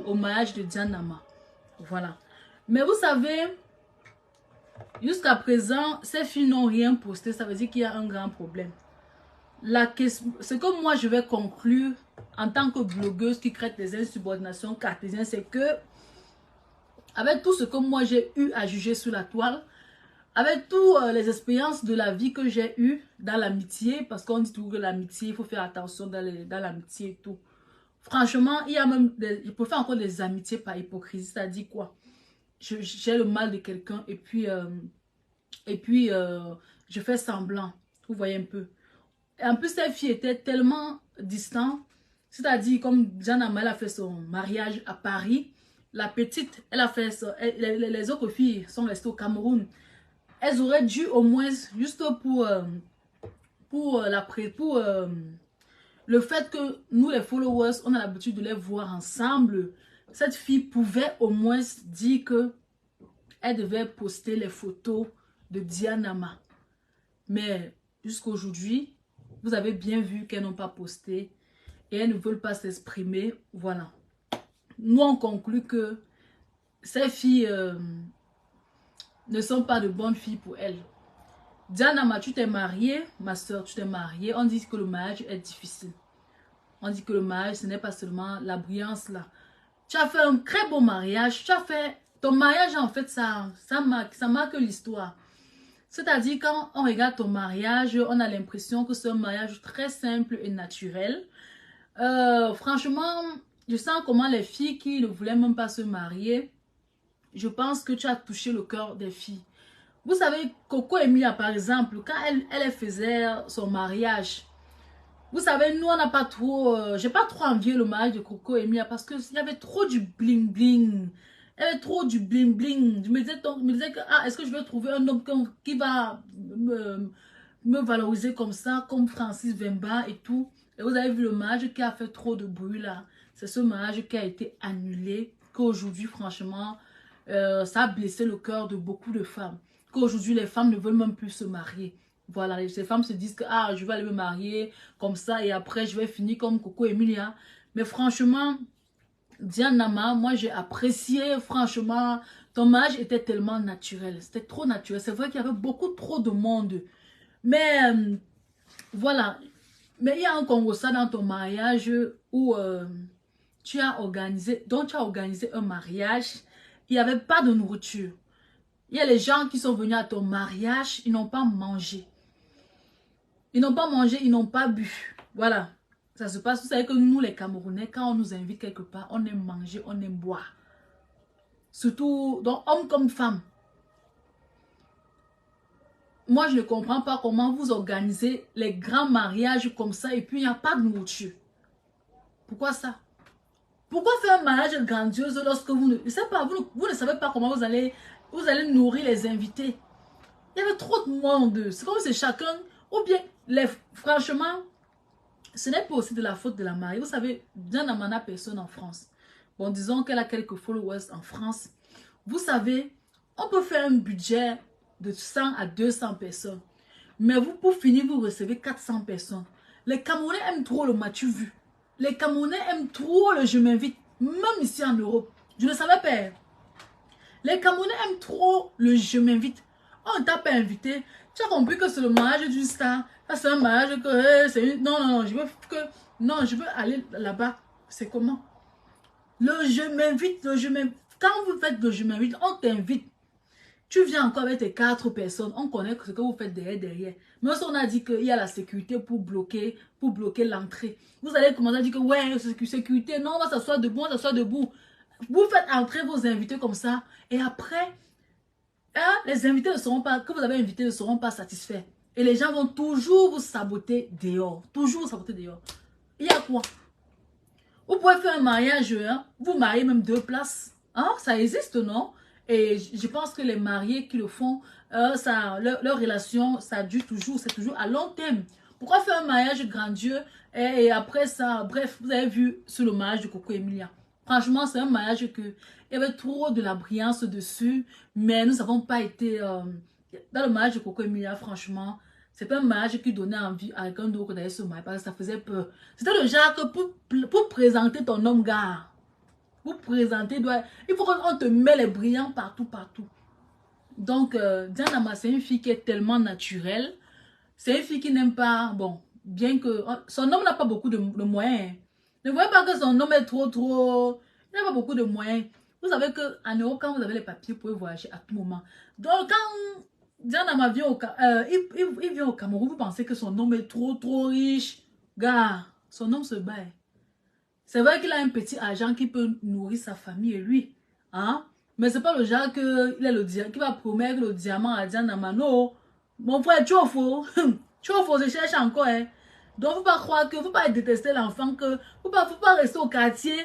[SPEAKER 1] au mariage de Diane Nama. Voilà. Mais vous savez, jusqu'à présent, ces filles n'ont rien posté. Ça veut dire qu'il y a un grand problème. Ce que moi je vais conclure en tant que blogueuse qui crée des insubordinations cartésiennes, c'est que avec tout ce que moi j'ai eu à juger sur la toile, avec toutes les expériences de la vie que j'ai eues dans l'amitié, parce qu'on dit toujours que l'amitié, il faut faire attention dans l'amitié et tout. Franchement, il y a même je peux faire encore des amitiés par hypocrisie, c'est-à-dire quoi? J'ai le mal de quelqu'un et puis je fais semblant. Vous voyez un peu. Et en plus, cette fille était tellement distante, c'est-à-dire comme Diane Nama, elle a fait son mariage à Paris. La petite, elle a fait ça. Les autres filles sont restées au Cameroun. Elles auraient dû au moins, juste pour le fait que nous, les followers, on a l'habitude de les voir ensemble. Cette fille pouvait au moins dire que elle devait poster les photos de Diane Nama. Mais jusqu'à aujourd'hui, vous avez bien vu qu'elles n'ont pas posté et elles ne veulent pas s'exprimer. Voilà. Nous, on conclut que ces filles ne sont pas de bonnes filles pour elles. Diane Nama, tu t'es mariée, ma soeur, tu t'es mariée. On dit que le mariage est difficile. On dit que le mariage, ce n'est pas seulement la brillance là. Tu as fait un très beau mariage. Tu as fait... Ton mariage, en fait, ça marque l'histoire. C'est-à-dire, quand on regarde ton mariage, on a l'impression que c'est un mariage très simple et naturel. Franchement, je sens comment les filles qui ne voulaient même pas se marier, je pense que tu as touché le cœur des filles. Vous savez, Coco Emilia, par exemple, quand elle faisait son mariage, vous savez, nous, on n'a pas trop... j'ai pas trop envié le mariage de Coco Emilia parce qu'il y avait trop du bling-bling. Il y avait trop du bling-bling. Je me disais que, est-ce que je vais trouver un homme qui va me valoriser comme ça, comme Francis Vemba et tout. Et vous avez vu le mariage qui a fait trop de bruit là. C'est ce mariage qui a été annulé, qu'aujourd'hui, franchement, ça a blessé le cœur de beaucoup de femmes. Qu'aujourd'hui, les femmes ne veulent même plus se marier. Voilà, ces femmes se disent que je vais aller me marier comme ça et après, je vais finir comme Coco Emilia. Mais franchement, Diane Nama, moi, j'ai apprécié, franchement, ton mariage était tellement naturel. C'était trop naturel. C'est vrai qu'il y avait beaucoup trop de monde. Mais, voilà. Mais il y a un Congo ça dans ton mariage où tu as organisé un mariage, il n'y avait pas de nourriture. Il y a les gens qui sont venus à ton mariage, ils n'ont pas mangé. Ils n'ont pas mangé, ils n'ont pas bu. Voilà. Ça se passe. Vous savez que nous, les Camerounais, quand on nous invite quelque part, on aime manger, on aime boire. Surtout, donc, homme comme femme. Moi, je ne comprends pas comment vous organisez les grands mariages comme ça et puis il n'y a pas de nourriture. Pourquoi ça? Pourquoi faire un mariage grandiose lorsque vous ne, je sais pas, vous ne savez pas comment vous allez nourrir les invités? Il y avait trop de monde. C'est comme si chacun, ou bien, franchement, ce n'est pas aussi de la faute de la mariée. Vous savez, Diane Nama n'a personne en France. Bon, disons qu'elle a quelques followers en France. Vous savez, on peut faire un budget de 100 à 200 personnes. Mais vous, pour finir, vous recevez 400 personnes. Les Camerounais aiment trop le m'as-tu vu. Les Camerounais aiment trop le je m'invite. Même ici en Europe. Je ne savais pas. Les Camerounais aiment trop le je m'invite. On ne t'a pas invité. Tu as compris que c'est le mariage du star. C'est un mariage que c'est non, non, non, je veux aller là-bas. C'est comment? Le je m'invite, quand vous faites le je m'invite, on t'invite. Tu viens encore avec tes 4 personnes. On connaît ce que vous faites derrière. Mais on a dit qu'il y a la sécurité pour bloquer l'entrée. Vous allez commencer à dire que ouais, sécurité, non, on va s'asseoir debout, on va s'asseoir debout. Vous faites entrer vos invités comme ça. Et après, les invités que vous avez invités ne seront pas satisfaits. Et les gens vont toujours vous saboter dehors. Toujours vous saboter dehors. Il y a quoi? Vous pouvez faire un mariage, hein? Vous mariez même 2 places. Hein? Ça existe, non? Et je pense que les mariés qui le font, leur relation, ça dure toujours, c'est toujours à long terme. Pourquoi faire un mariage grandiose et après ça, bref, vous avez vu sur le mariage de Coco Emilia. Franchement, c'est un mariage que il y avait trop de la brillance dessus, mais nous n'avons pas été dans le mariage de Coco Emilia, franchement. C'est pas un mariage qui donnait envie à quelqu'un d'autre d'aller se marier parce que ça faisait peur. C'était le genre que pour présenter ton homme, gars, pour présenter, il faut qu'on te met les brillants partout, partout. Donc, Diane Nama, c'est une fille qui est tellement naturelle. C'est une fille qui n'aime pas, bon, bien que son homme n'a pas beaucoup de moyens. Ne voyez pas que son homme est trop, il n'a pas beaucoup de moyens. Vous savez qu'en Europe, quand vous avez les papiers, vous pouvez voyager à tout moment. Donc, quand Diane Nama vient il vient au Cameroun, vous pensez que son homme est trop riche. Gars, son homme se bat. C'est vrai qu'il a un petit argent qui peut nourrir sa famille et lui. Hein? Mais c'est pas le genre qui va promettre le diamant à Diane Nama. Non, mon frère, tu es faux. Tu es faux, je cherche encore. Hein? Donc, faut pas croire que, faut pas détester l'enfant, que faut pas rester au quartier.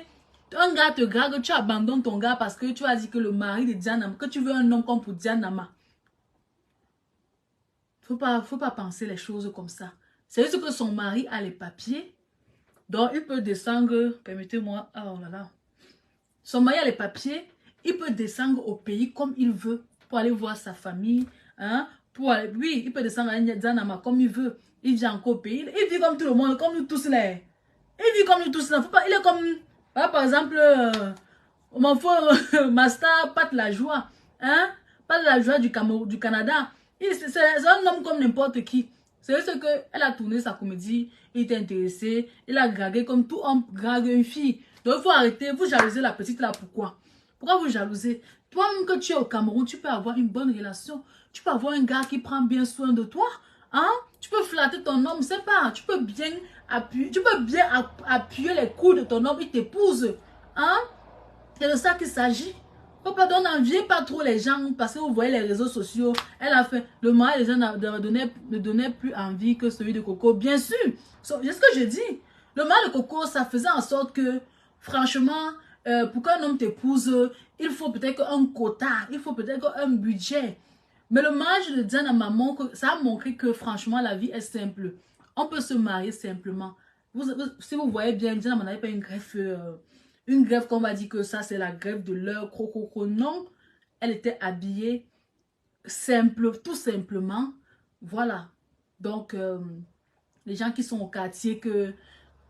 [SPEAKER 1] Un gars te drague, tu abandonnes ton gars parce que tu as dit que le mari de Diane Nama, que tu veux un homme comme pour Diane Nama. Faut pas penser les choses comme ça. C'est juste que son mari a les papiers. Donc, il peut descendre, permettez-moi, oh là là. Son mari a les papiers, il peut descendre au pays comme il veut pour aller voir sa famille. Hein? Oui, il peut descendre à Ndianama comme il veut. Il vient encore au pays. Il vit comme tout le monde, comme nous tous là. Il vit comme nous tous là. Il est comme, par exemple, mon frère, Master, Pat la joie. Hein? Pat la joie du Canada. C'est un homme comme n'importe qui. C'est juste qu'elle a tourné sa comédie, il était intéressé, il a dragué comme tout homme drague une fille. Donc il faut arrêter, vous jalouser la petite là, pourquoi? Pourquoi vous jalousez? Toi-même que tu es au Cameroun, tu peux avoir une bonne relation. Tu peux avoir un gars qui prend bien soin de toi. Hein? Tu peux flatter ton homme, c'est pas, tu peux bien appuyer les coups de ton homme, il t'épouse. Hein? C'est de ça qu'il s'agit. Papa, n'enviez pas trop les gens parce que vous voyez les réseaux sociaux. Elle a fait le mari des gens ne donnait plus envie que celui de Coco. Bien sûr, c'est ce que je dis. Le mari de Coco, ça faisait en sorte que, franchement, pour qu'un homme t'épouse, il faut peut-être un quota, il faut peut-être un budget. Mais le mariage de Diane à maman, ça a montré que, franchement, la vie est simple. On peut se marier simplement. Si vous voyez bien, Diane n'avait pas une greffe qu'on va dire que ça c'est la greffe de l'heure, croco. Non, elle était habillée simple, tout simplement. Voilà. Donc, les gens qui sont au quartier,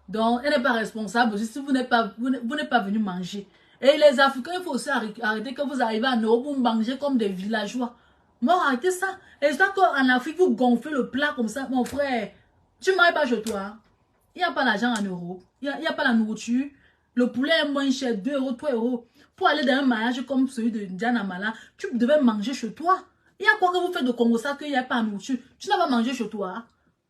[SPEAKER 1] donc, elle n'est pas responsable. Si vous n'êtes pas venu manger. Et les Africains, il faut aussi arrêter que vous arrivez en Europe, vous mangez comme des villageois. Moi, arrêtez ça. Et c'est qu'en Afrique, vous gonflez le plat comme ça. Mon frère, tu ne manges pas chez toi. Il n'y a pas l'argent en Europe. Il n'y a pas la nourriture. Le poulet est moins cher, 2 euros, 3 euros. Pour aller dans un mariage comme celui de Diana Mala, tu devais manger chez toi. Il y a quoi que vous faites de Congo ça qu'il n'y a pas à nourriture? Tu n'as pas mangé chez toi.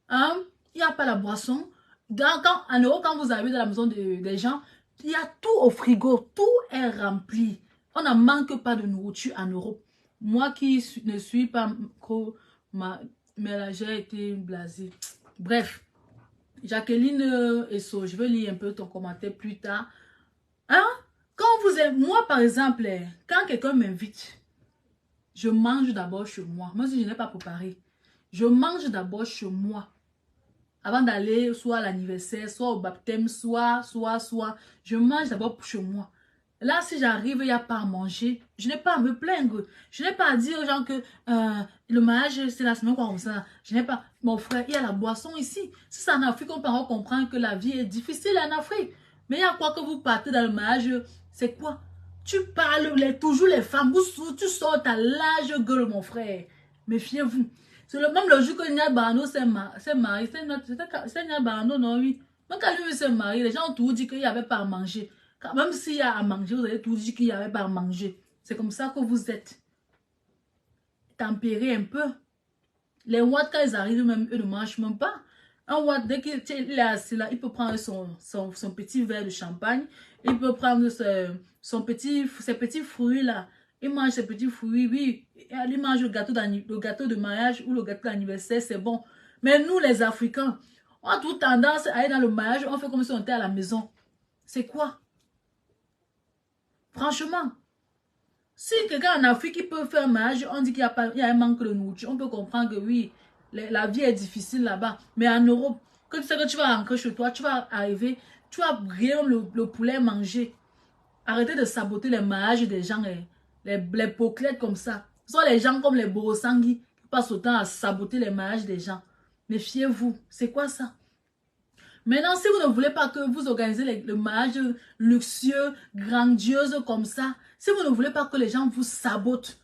[SPEAKER 1] Hein? Il n'y a pas la boisson. En Europe, quand vous arrivez dans la maison des gens, il y a tout au frigo. Tout est rempli. On ne manque pas de nourriture en Europe. Moi qui ne suis pas mais là, j'ai été blasée. Bref. Jacqueline Esso, je vais lire un peu ton commentaire plus tard. Hein? Quand vous êtes, moi par exemple, quand quelqu'un m'invite, je mange d'abord chez moi. Moi si je n'ai pas préparé, je mange d'abord chez moi. Avant d'aller soit à l'anniversaire, soit au baptême, soit, je mange d'abord chez moi. Là, si j'arrive, il n'y a pas à manger, je n'ai pas à me plaindre. Je n'ai pas à dire aux gens que le mariage, c'est la semaine comme ça. Je n'ai pas... Mon frère, il y a la boisson ici. Si c'est en Afrique, on peut comprendre que la vie est difficile en Afrique. Mais il y a quoi que vous partez dans le mariage, c'est quoi? Tu parles, toujours les femmes, tu sors ta large gueule, mon frère. Méfiez-vous. C'est même le jour que Nia Barano s'est marié. C'est Nia Barano, non, oui. Même quand lui s'est marié, les gens ont tout dit qu'il n'y avait pas à manger. Même s'il y a à manger, vous avez tout dit qu'il n'y avait pas à manger. C'est comme ça que vous êtes. Tempérez un peu. Les Watts, quand ils arrivent, même eux ne mangent même pas. Un Watt, dès qu'il est assis là, il peut prendre son petit verre de champagne. Il peut prendre ses petits fruits là. Il mange ses petits fruits, oui. Il mange le gâteau de mariage ou le gâteau d'anniversaire, c'est bon. Mais nous, les Africains, on a toute tendance à aller dans le mariage, on fait comme si on était à la maison. C'est quoi? Franchement, si quelqu'un en Afrique il peut faire un mariage, on dit qu'il y a un manque de nourriture. On peut comprendre que oui, la vie est difficile là-bas. Mais en Europe, que tu sais que tu vas rentrer chez toi, tu vas arriver, tu vas briller le poulet manger. Arrêtez de saboter les mariages des gens, les poclettes comme ça. Ce sont les gens comme les Borosangui qui passent autant à saboter les mariages des gens. Méfiez-vous, c'est quoi ça? Maintenant, si vous ne voulez pas que vous organisez le mariage luxueux, grandiose comme ça, si vous ne voulez pas que les gens vous sabotent,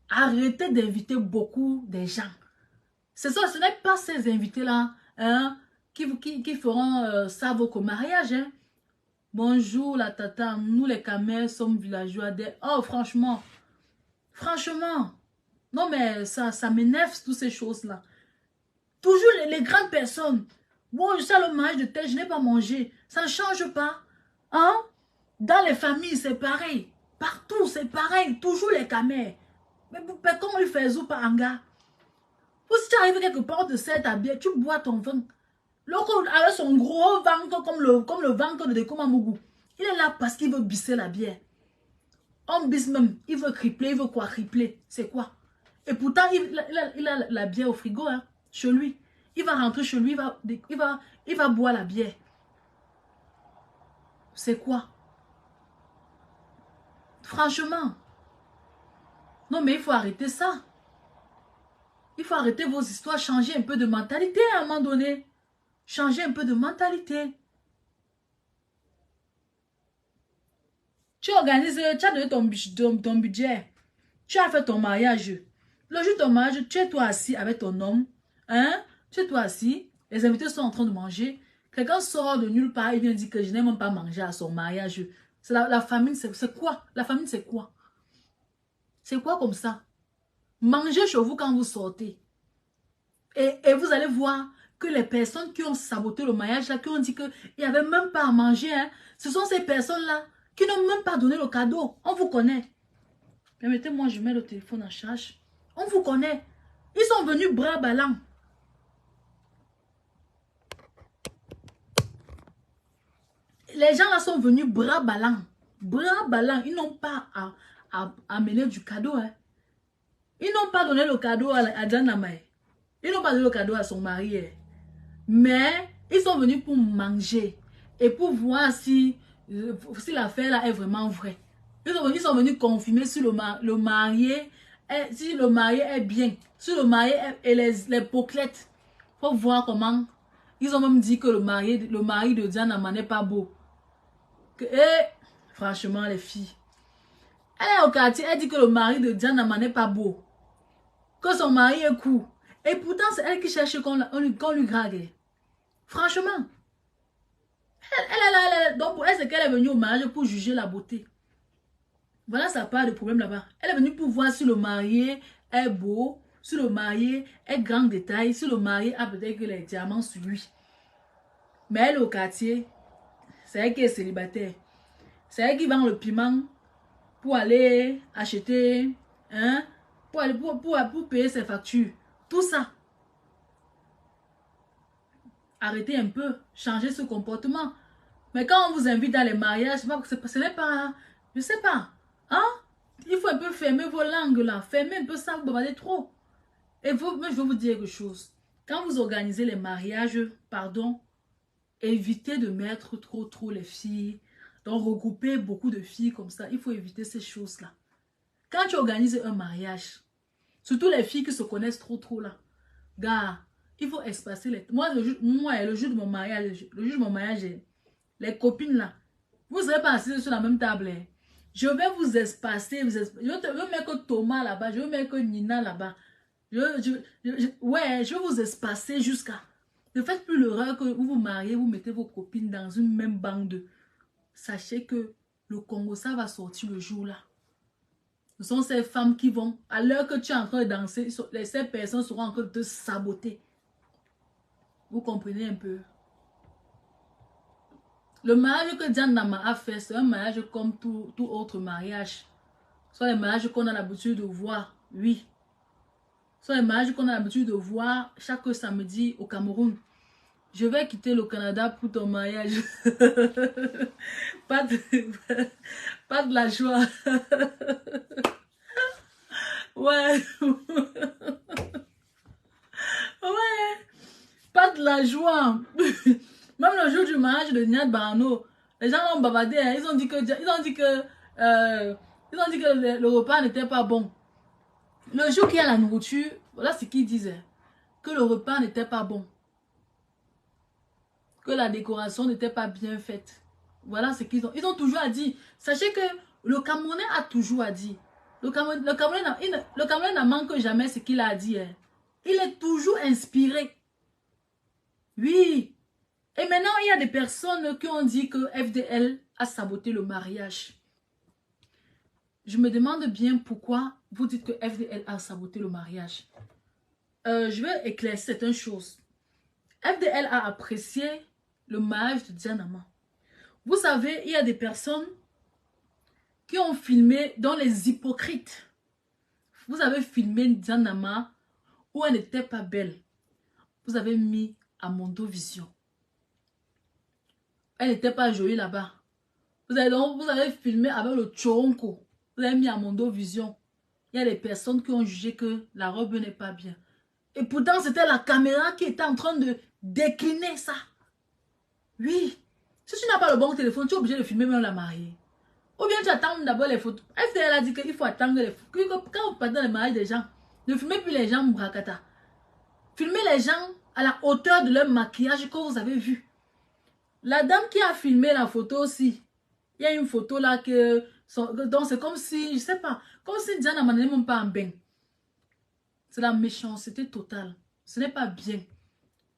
[SPEAKER 1] arrêtez d'inviter beaucoup des gens. Ce n'est pas ces invités-là hein, qui feront ça votre mariage. Hein. Bonjour la tata, nous les Camels sommes villageois. Oh franchement, non mais ça m'énerve toutes ces choses-là. Toujours les grandes personnes. Bon, je sais le mariage de tel, je n'ai pas mangé. Ça ne change pas. Hein? Dans les familles, c'est pareil. Partout, c'est pareil. Toujours les camères. Mais comment il fait ou pas, Anga? Si tu arrives quelque part, on te sert ta bière, tu bois ton vin. L'autre, avec son gros ventre, comme le ventre de Dekomamougou, il est là parce qu'il veut bisser la bière. On bisse même. Il veut tripler, il veut quoi tripler? C'est quoi? Et pourtant, il a la bière au frigo, hein, chez lui. Il va rentrer chez lui, il va boire la bière. C'est quoi? Franchement. Non, mais il faut arrêter ça. Il faut arrêter vos histoires, changer un peu de mentalité à un moment donné. Changer un peu de mentalité. Tu organises, tu as donné ton budget. Tu as fait ton mariage. Le jour de ton mariage, tu es toi assis avec ton homme. Hein? Tu es toi assis. Les invités sont en train de manger. Quelqu'un sort de nulle part. Il vient dire que je n'ai même pas mangé à son mariage. La famine, c'est quoi? La famine, c'est quoi? C'est quoi comme ça? Mangez chez vous quand vous sortez. Et vous allez voir que les personnes qui ont saboté le mariage, là, qui ont dit qu'il n'y avait même pas à manger, hein, ce sont ces personnes-là qui n'ont même pas donné le cadeau. On vous connaît. Permettez-moi, je mets le téléphone en charge. On vous connaît. Ils sont venus bras ballants. Les gens là sont venus bras ballants. Bras ballants. Ils n'ont pas à amener du cadeau. Hein. Ils n'ont pas donné le cadeau à Djanamae. Ils n'ont pas donné le cadeau à son mari. Hein. Mais ils sont venus pour manger. Et pour voir si l'affaire là est vraiment vraie. Ils sont venus confirmer si le marié est bien. Si le marié et les poclettes. Pour voir comment. Ils ont même dit que le mari de Diana n'est pas beau. Franchement, les filles. Elle est au quartier, elle dit que le mari de Diana n'est pas beau. Que son mari est cool. Et pourtant, c'est elle qui cherche qu'on lui drague. Franchement. Donc, pour elle, c'est qu'elle est venue au mariage pour juger la beauté. Voilà, ça part de problème là-bas. Elle est venue pour voir si le marié est beau, si le marié est grand détail, si le marié a peut-être que les diamants sur lui. Mais elle, au quartier, c'est elle qui est célibataire. C'est elle qui vend le piment pour aller acheter, hein, pour, aller, pour payer ses factures. Tout ça. Arrêtez un peu, changez ce comportement. Mais quand on vous invite dans les mariages, ce n'est pas, je sais pas, hein? Il faut un peu fermer vos langues là, fermer un peu ça, vous bavardez trop. Et moi, je veux vous dire quelque chose. Quand vous organisez les mariages, pardon, évitez de mettre trop les filles. Donc, regrouper beaucoup de filles comme ça, il faut éviter ces choses-là. Quand tu organises un mariage, surtout les filles qui se connaissent trop là, gars, il faut espacer les... Moi, le jour de mon mariage, les copines là, vous ne serez pas assises sur la même table. Hein. Je vais vous espacer, je veux mettre Thomas là-bas, je veux mettre Nina là-bas. Ouais, je vais vous espacer jusqu'à... Ne faites plus l'erreur que vous vous mariez, vous mettez vos copines dans une même bande. Sachez que le Congo, ça va sortir le jour là. Ce sont ces femmes qui vont, à l'heure que tu es en train de danser, ces personnes seront en train de te saboter. Vous comprenez un peu? Le mariage que Diane Nama a fait, c'est un mariage comme tout autre mariage. Ce sont les mariages qu'on a l'habitude de voir, oui. Ce sont les mariages qu'on a l'habitude de voir chaque samedi au Cameroun. Je vais quitter le Canada pour ton mariage. pas de la joie. Ouais. Ouais. Pas de la joie. Même le jour du mariage de Niad Barano, les gens ont bavardé. Hein. Ils ont dit que le repas n'était pas bon. Le jour qu'il y a la nourriture, voilà ce qu'ils disaient. Que le repas n'était pas bon. Que la décoration n'était pas bien faite. Voilà ce qu'ils ont. Ils ont toujours dit. Sachez que le Camerounais a toujours dit. Le Camerounais n'a manque jamais ce qu'il a dit. Hein. Il est toujours inspiré. Oui. Et maintenant, il y a des personnes qui ont dit que FDL a saboté le mariage. Je me demande bien pourquoi vous dites que FDL a saboté le mariage. Je vais éclaircir certaines choses. FDL a apprécié le mariage de Diane Nama. Vous savez, il y a des personnes qui ont filmé dans les hypocrites. Vous avez filmé Diane Nama où elle n'était pas belle. Vous avez mis à Mondo Vision. Elle n'était pas jolie là-bas. Vous avez filmé avec le Choronko. Vous avez mis à Mondo Vision. Il y a des personnes qui ont jugé que la robe n'est pas bien. Et pourtant, c'était la caméra qui était en train de décliner ça. Oui. Si tu n'as pas le bon téléphone, tu es obligé de filmer même la mariée. Ou bien tu attends d'abord les photos. FDL a dit qu'il faut attendre les photos. Quand vous partez dans le mariage des gens, ne filmez plus les gens brakata. Filmez les gens à la hauteur de leur maquillage que vous avez vu. La dame qui a filmé la photo aussi, il y a une photo là que... Donc c'est comme si, je sais pas, comme si Diana n'était même pas en bain. C'est la méchanceté totale. Ce n'est pas bien.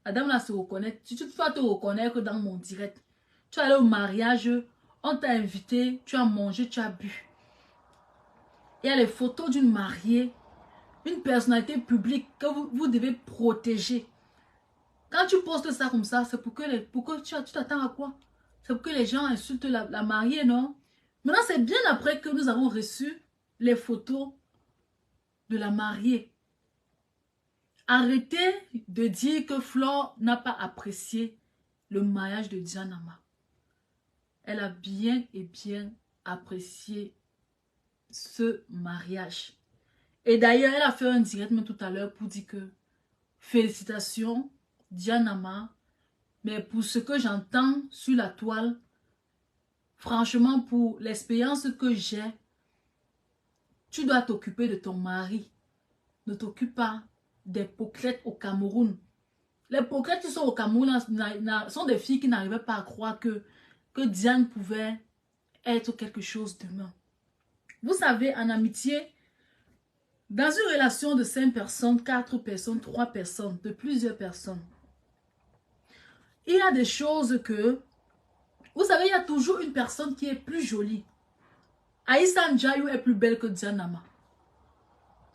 [SPEAKER 1] La dame là se reconnaît. Si tu vas te reconnaître dans mon direct, tu es allé au mariage, on t'a invité, tu as mangé, tu as bu. Il y a les photos d'une mariée, une personnalité publique que vous devez protéger. Quand tu postes ça comme ça, c'est pour que tu t'attends à quoi? C'est pour que les gens insultent la mariée, non? Maintenant, c'est bien après que nous avons reçu les photos de la mariée. Arrêtez de dire que Flore n'a pas apprécié le mariage de Diane Nama. Elle a bien et bien apprécié ce mariage. Et d'ailleurs, elle a fait un direct même tout à l'heure pour dire que félicitations, Diane Nama, mais pour ce que j'entends sur la toile, franchement, pour l'expérience que j'ai, tu dois t'occuper de ton mari. Ne t'occupe pas des poclettes au Cameroun. Les poclettes qui sont au Cameroun sont des filles qui n'arrivaient pas à croire que Diane pouvait être quelque chose demain. Vous savez, en amitié, dans une relation de 5 personnes, 4 personnes, 3 personnes, de plusieurs personnes, il y a des choses que Vous savez, il y a toujours une personne qui est plus jolie. Aïssa Ndiaye est plus belle que Dianama.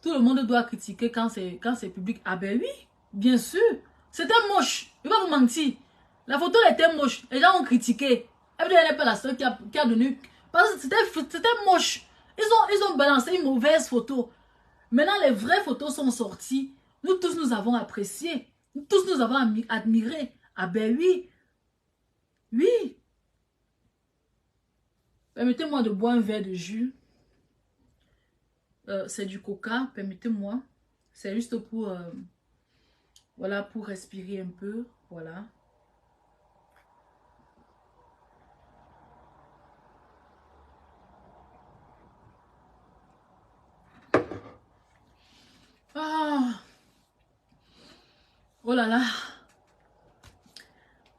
[SPEAKER 1] Tout le monde doit critiquer quand c'est public. Ah ben oui, bien sûr. C'était moche. Je ne vais pas vous mentir. La photo était moche. Les gens ont critiqué. Elle n'est pas la seule qui a donné. Parce que c'était moche. Ils ont balancé une mauvaise photo. Maintenant, les vraies photos sont sorties. Nous tous, nous avons apprécié. Nous tous, nous avons admiré. Ah ben oui. Oui. Permettez-moi de boire un verre de jus. C'est du coca, permettez-moi. C'est juste pour, voilà, pour respirer un peu. Voilà. Ah. Oh là là.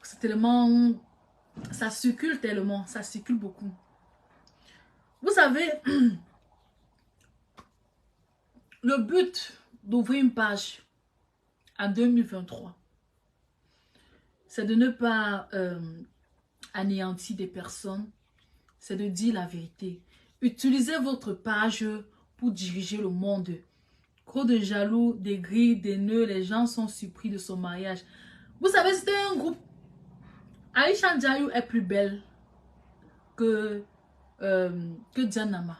[SPEAKER 1] C'est tellement... Ça circule tellement. Ça circule beaucoup. Vous savez, le but d'ouvrir une page en 2023, c'est de ne pas anéantir des personnes. C'est de dire la vérité. Utilisez votre page pour diriger le monde. Trop de jaloux, des grilles, des nœuds, les gens sont surpris de son mariage. Vous savez, c'était un groupe. Aïcha Ndiaye est plus belle que Dianama.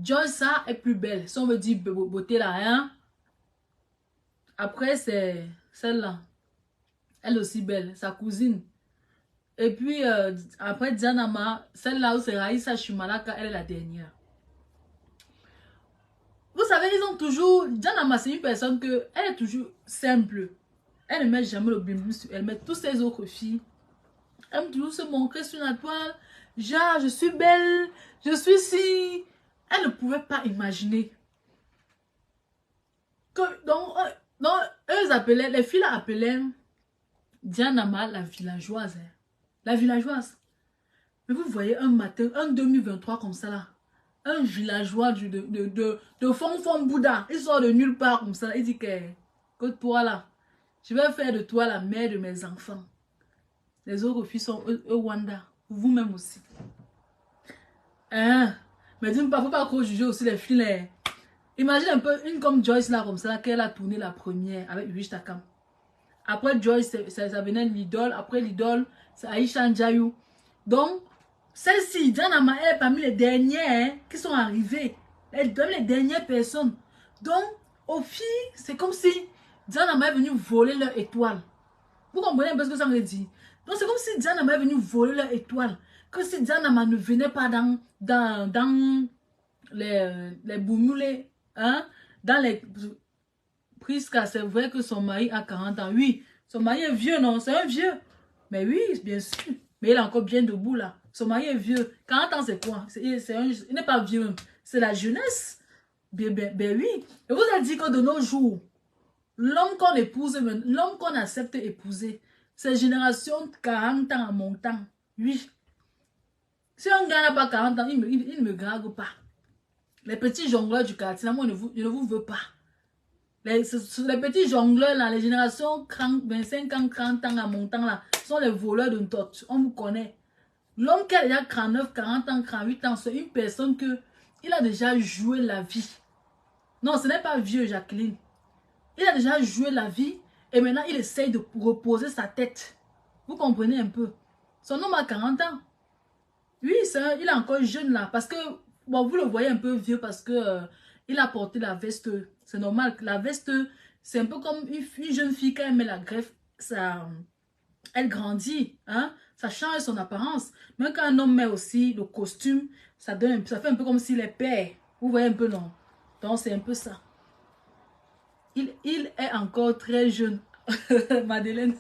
[SPEAKER 1] Joysa est plus belle. Si on veut dire beauté là, hein. Après, c'est celle-là. Elle est aussi belle, sa cousine. Et puis, après Dianama, celle-là où c'est Raïssa Shumalaka, elle est la dernière. Vous savez, ils ont toujours... Dianama, c'est une personne que... Elle est toujours simple. Elle ne met jamais le bim sur elle. Mais toutes ces autres filles aiment toujours se montrer sur la toile. Genre, je suis belle, je suis si... Elle ne pouvait pas imaginer que... Donc eux appelaient... Les filles appelaient Dianama la villageoise. Hein. La villageoise. Mais vous voyez un matin, un 2023 comme ça là. Un villageois de Fong Bouddha. Il sort de nulle part comme ça. Il dit que toi là, je vais faire de toi la mère de mes enfants. Les autres filles sont Wanda. Vous-même aussi. Hein? Mais dis-moi pas, faut pas trop juger aussi les filles. Là. Imagine un peu une comme Joyce là, comme ça, qu'elle a tourné la première avec Wish Takam. Après Joyce, ça venait l'idole. Après l'idole, c'est Aïcha Ndiaye. Donc, celle-ci, Dianama, elle est parmi les dernières qui sont arrivées. Elle est parmi les dernières personnes. Donc, aux filles, c'est comme si Dianama est venue voler leur étoile. Vous comprenez un peu ce que ça veut dire? Donc, c'est comme si Dianama est venue voler leur étoile. Que si Dianama ne venait pas dans les boumulés, hein, dans les... Prisca, c'est vrai que son mari a 40 ans. Oui, son mari est vieux, non? C'est un vieux. Mais oui, bien sûr. Mais il est encore bien debout, là. Son mari est vieux. 40 ans, c'est quoi? Il n'est pas vieux. C'est la jeunesse. Ben oui. Et vous avez dit que de nos jours, l'homme qu'on épouse, l'homme qu'on accepte épouser, c'est génération 40 ans à montant. Oui. Si un gars n'a pas 40 ans, il ne me drague pas. Les petits jongleurs du quartier, moi, je ne vous veux pas. Les petits jongleurs, là, les générations 25 ans, 30 ans à montant, là, sont les voleurs d'une tortue. On vous connaît. L'homme qui a déjà 39, 40 ans, 38 ans, c'est une personne que il a déjà joué la vie. Non, ce n'est pas vieux, Jacqueline. Il a déjà joué la vie et maintenant il essaye de reposer sa tête. Vous comprenez un peu? Son homme a 40 ans. Oui, il est encore jeune là. Parce que, bon, vous le voyez un peu vieux parce que il a porté la veste. C'est normal. La veste, c'est un peu comme une jeune fille quand elle met la greffe. Ça, elle grandit. Hein? Ça change son apparence. Même quand un homme met aussi le costume, ça fait un peu comme s'il est père. Vous voyez un peu, non? Donc, c'est un peu ça. Il est encore très jeune. Madeleine.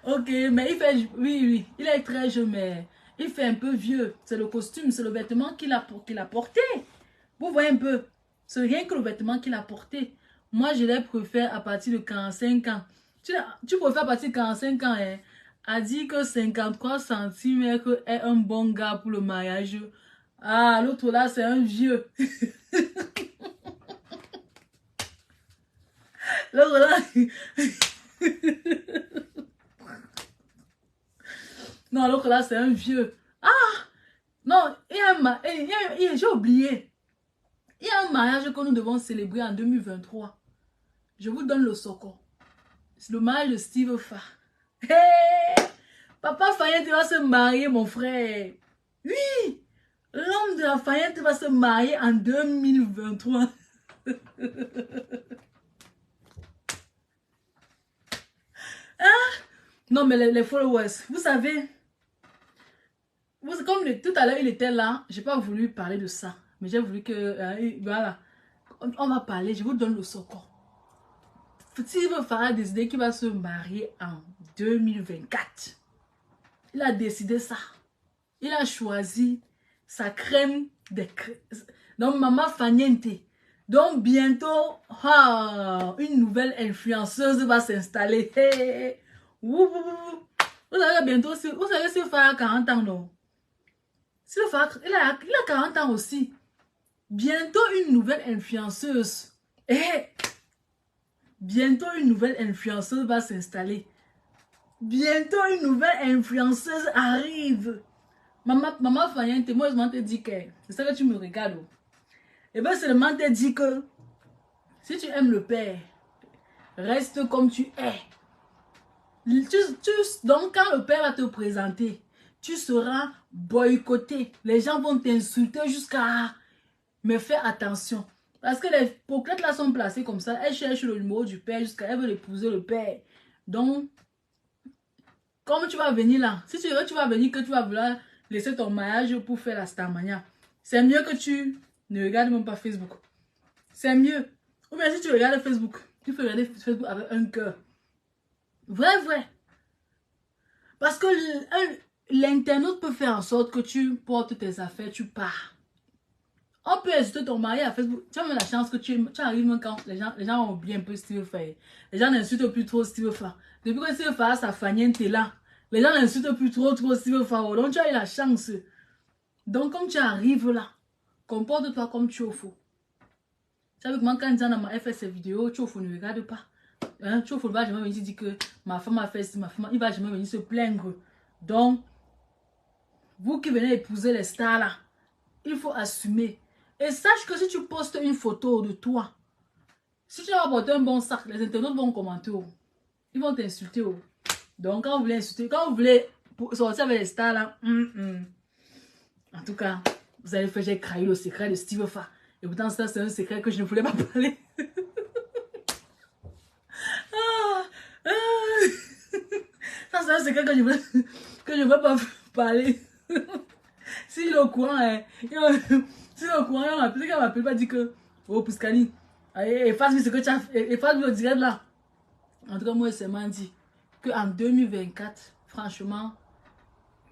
[SPEAKER 1] Ok, mais il fait... Oui, oui. Il est très jeune, mais il fait un peu vieux. C'est le costume, c'est le vêtement qu'il a porté. Vous voyez un peu. C'est rien que le vêtement qu'il a porté. Moi, je les préfère à partir de 45 ans. Tu préfères à partir de 45 ans, hein? A dit que 53 cm est un bon gars pour le mariage. Ah, l'autre là, c'est un vieux. L'autre là... Non, alors que là, c'est un vieux. Ah! Non, j'ai oublié. Il y a un mariage que nous devons célébrer en 2023. Je vous donne le soko. C'est le mariage de Steve Fa. Hey! Papa Fayette va se marier, mon frère. Oui! L'homme de la Fayette va se marier en 2023. Hein? Non, mais les followers, vous savez, comme tout à l'heure, il était là, j'ai pas voulu parler de ça. Mais j'ai voulu que, voilà, on va parler, je vous donne le soko. Steve Fa a décidé qu'il va se marier en 2024. Il a décidé ça. Il a choisi sa crème de crème. Donc, Maman Faniente. Donc, bientôt, une nouvelle influenceuse va s'installer. Hey. Vous savez, bientôt, vous savez, Steve Fa a 40 ans, non? Steve Fa, il a 40 ans aussi. Bientôt, une nouvelle influenceuse. Hey. Bientôt, une nouvelle influenceuse va s'installer. Bientôt, une nouvelle influenceuse arrive. Maman Fayette, moi, je m'en te dis que c'est ça que tu me regardes. Et bien, seulement te dis que si tu aimes le père, reste comme tu es. Donc, quand le père va te présenter, tu seras boycotté. Les gens vont t'insulter jusqu'à... Mais fais attention. Parce que les poquettes là sont placées comme ça. Elles cherchent le numéro du père jusqu'à... Elles veulent épouser le père. Donc, comme tu vas venir là, si tu veux, tu vas venir que tu vas vouloir laisser ton mariage pour faire la Starmania. C'est mieux que tu ne regardes même pas Facebook. C'est mieux. Ou bien si tu regardes Facebook, tu peux regarder Facebook avec un cœur. Vrai. Parce que l'internaute peut faire en sorte que tu portes tes affaires, tu pars. On peut hésiter ton mari à Facebook. Tu as même la chance que tu arrives même quand les gens ont oublié un peu Steve Fa. Les gens n'insultent plus trop Steve Fa. Depuis que Steve Fa a sa Faniente là, les gens n'insultent plus trop Steve Fa. Donc tu as eu la chance. Donc comme tu arrives là, comporte-toi comme tu es au faux. Tu sais que moi quand Diana m'a fait ces vidéos, tu es au faux, ne regarde pas. Hein, tu es au faux, il va jamais venir dire que ma femme a fait ça, ma femme, il va jamais venir se plaindre. Donc, vous qui venez épouser les stars là, il faut assumer. Et sache que si tu postes une photo de toi, si tu as apporté un bon sac, les internautes vont commenter. Ils vont t'insulter. Donc, quand vous voulez insulter, quand vous voulez sortir avec les stars là, en tout cas, vous allez faire, j'ai trahi le secret de Steve Fa. Et pourtant, ça, c'est un secret que je ne voulais pas parler. Ça, c'est un secret que je ne veux pas parler. S'il est au courant, s'il est au courant, il m'appelle pas dire que, oh, Pouskani, efface ce que tu as fait, efface le direct là. En tout cas, moi, c'est m'a dit qu'en 2024, franchement,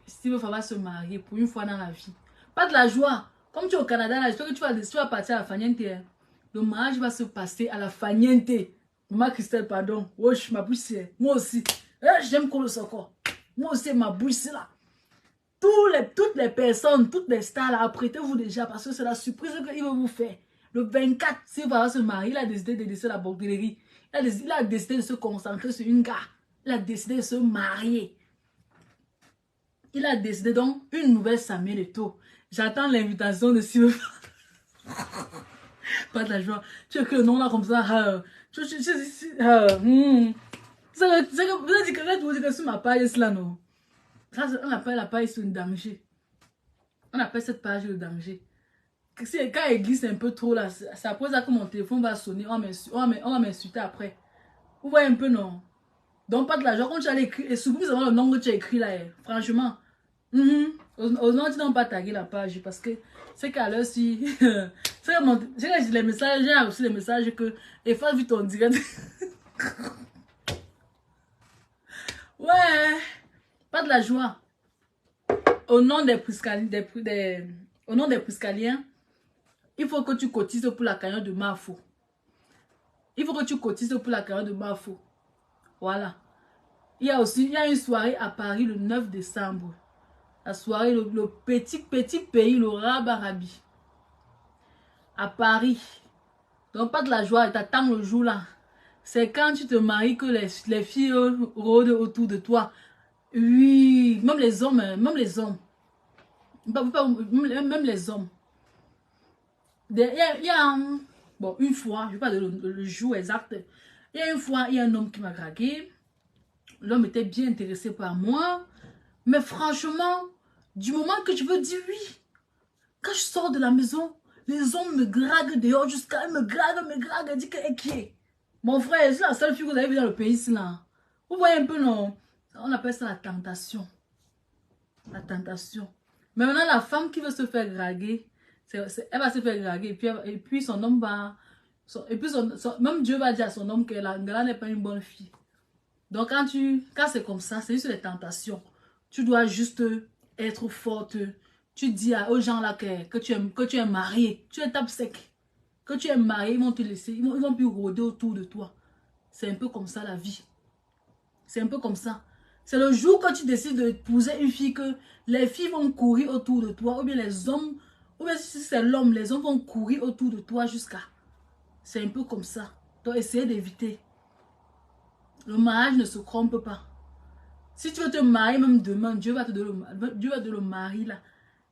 [SPEAKER 1] Steve Fa va se marier pour une fois dans la vie. Pas de la joie. Comme tu es au Canada, là, j'espère que tu vas partir à la Faniente. Hein. Le mariage va se passer à la Faniente. Maman Christelle, pardon. Wesh, ma bouche, c'est. Moi aussi. J'aime qu'on le sort. Moi aussi, ma bouche, c'est là. Toutes les personnes, toutes les stars, apprêtez-vous déjà parce que c'est la surprise qu'il va vous faire. Le 24, s'il va se marier, il a décidé de laisser la bordellerie. Il a décidé de se concentrer sur une gars. Il a décidé de se marier. Il a décidé donc une nouvelle Samuel Eto'o. J'attends l'invitation de Steve Fa. Pas de la joie. Tu as que le nom là comme ça. Vous avez dit que vous dites que sur ma page, c'est là, non? Ça, on appelle la page sur le danger. On appelle cette page le danger. Quand elle glisse un peu trop là, c'est après ça que mon téléphone va sonner. On va m'insulter après. Vous voyez un peu, non? Donc, pas de la joie. Quand tu as écrit, et surtout, vous avez le nom que tu as écrit là, franchement. Heureusement, tu n'as pas tagué la page parce que c'est qu'à l'heure si. C'est que les messages, j'ai reçu les messages que. Efface vite ton direct. Ouais. Pas de la joie. Au nom des Pouskaliens, il faut que tu cotises pour la cagnotte de Mafo. Il faut que tu cotises pour la cagnotte de Mafo. Voilà. Il y a une soirée à Paris le 9 décembre. La soirée, le petit pays, le Rabarabi. À Paris. Donc pas de la joie, t'attends le jour là. C'est quand tu te maries que les filles rôdent autour de toi. Oui, même les hommes, même les hommes. Même les hommes. Il y a bon, une fois, je ne vais pas dire le jour exact. Il y a une fois, il y a un homme qui m'a dragué. L'homme était bien intéressé par moi. Mais franchement, du moment que je veux dire oui, quand je sors de la maison, les hommes me draguent dehors jusqu'à... Ils me draguent, disent qu'elle est qui est. Mon frère, c'est la seule fille que vous avez vue dans le pays ici, là. Vous voyez un peu, non? On appelle ça la tentation. La tentation. Mais maintenant, la femme qui veut se faire draguer, elle va se faire draguer. Et puis son homme va... même Dieu va dire à son homme que la n'est pas une bonne fille. Donc, quand c'est comme ça, c'est juste les tentations. Tu dois juste être forte. Tu dis aux gens là que tu es marié. Tu es tape sec. Que tu es marié, ils vont te laisser. Ils vont plus rôder autour de toi. C'est un peu comme ça la vie. C'est un peu comme ça. C'est le jour que tu décides d'épouser une fille que les filles vont courir autour de toi. Ou bien les hommes, ou bien si c'est l'homme, les hommes vont courir autour de toi jusqu'à. C'est un peu comme ça. Donc, essayez d'éviter. Le mariage ne se trompe pas. Si tu veux te marier même demain, Dieu va te donner le mari là.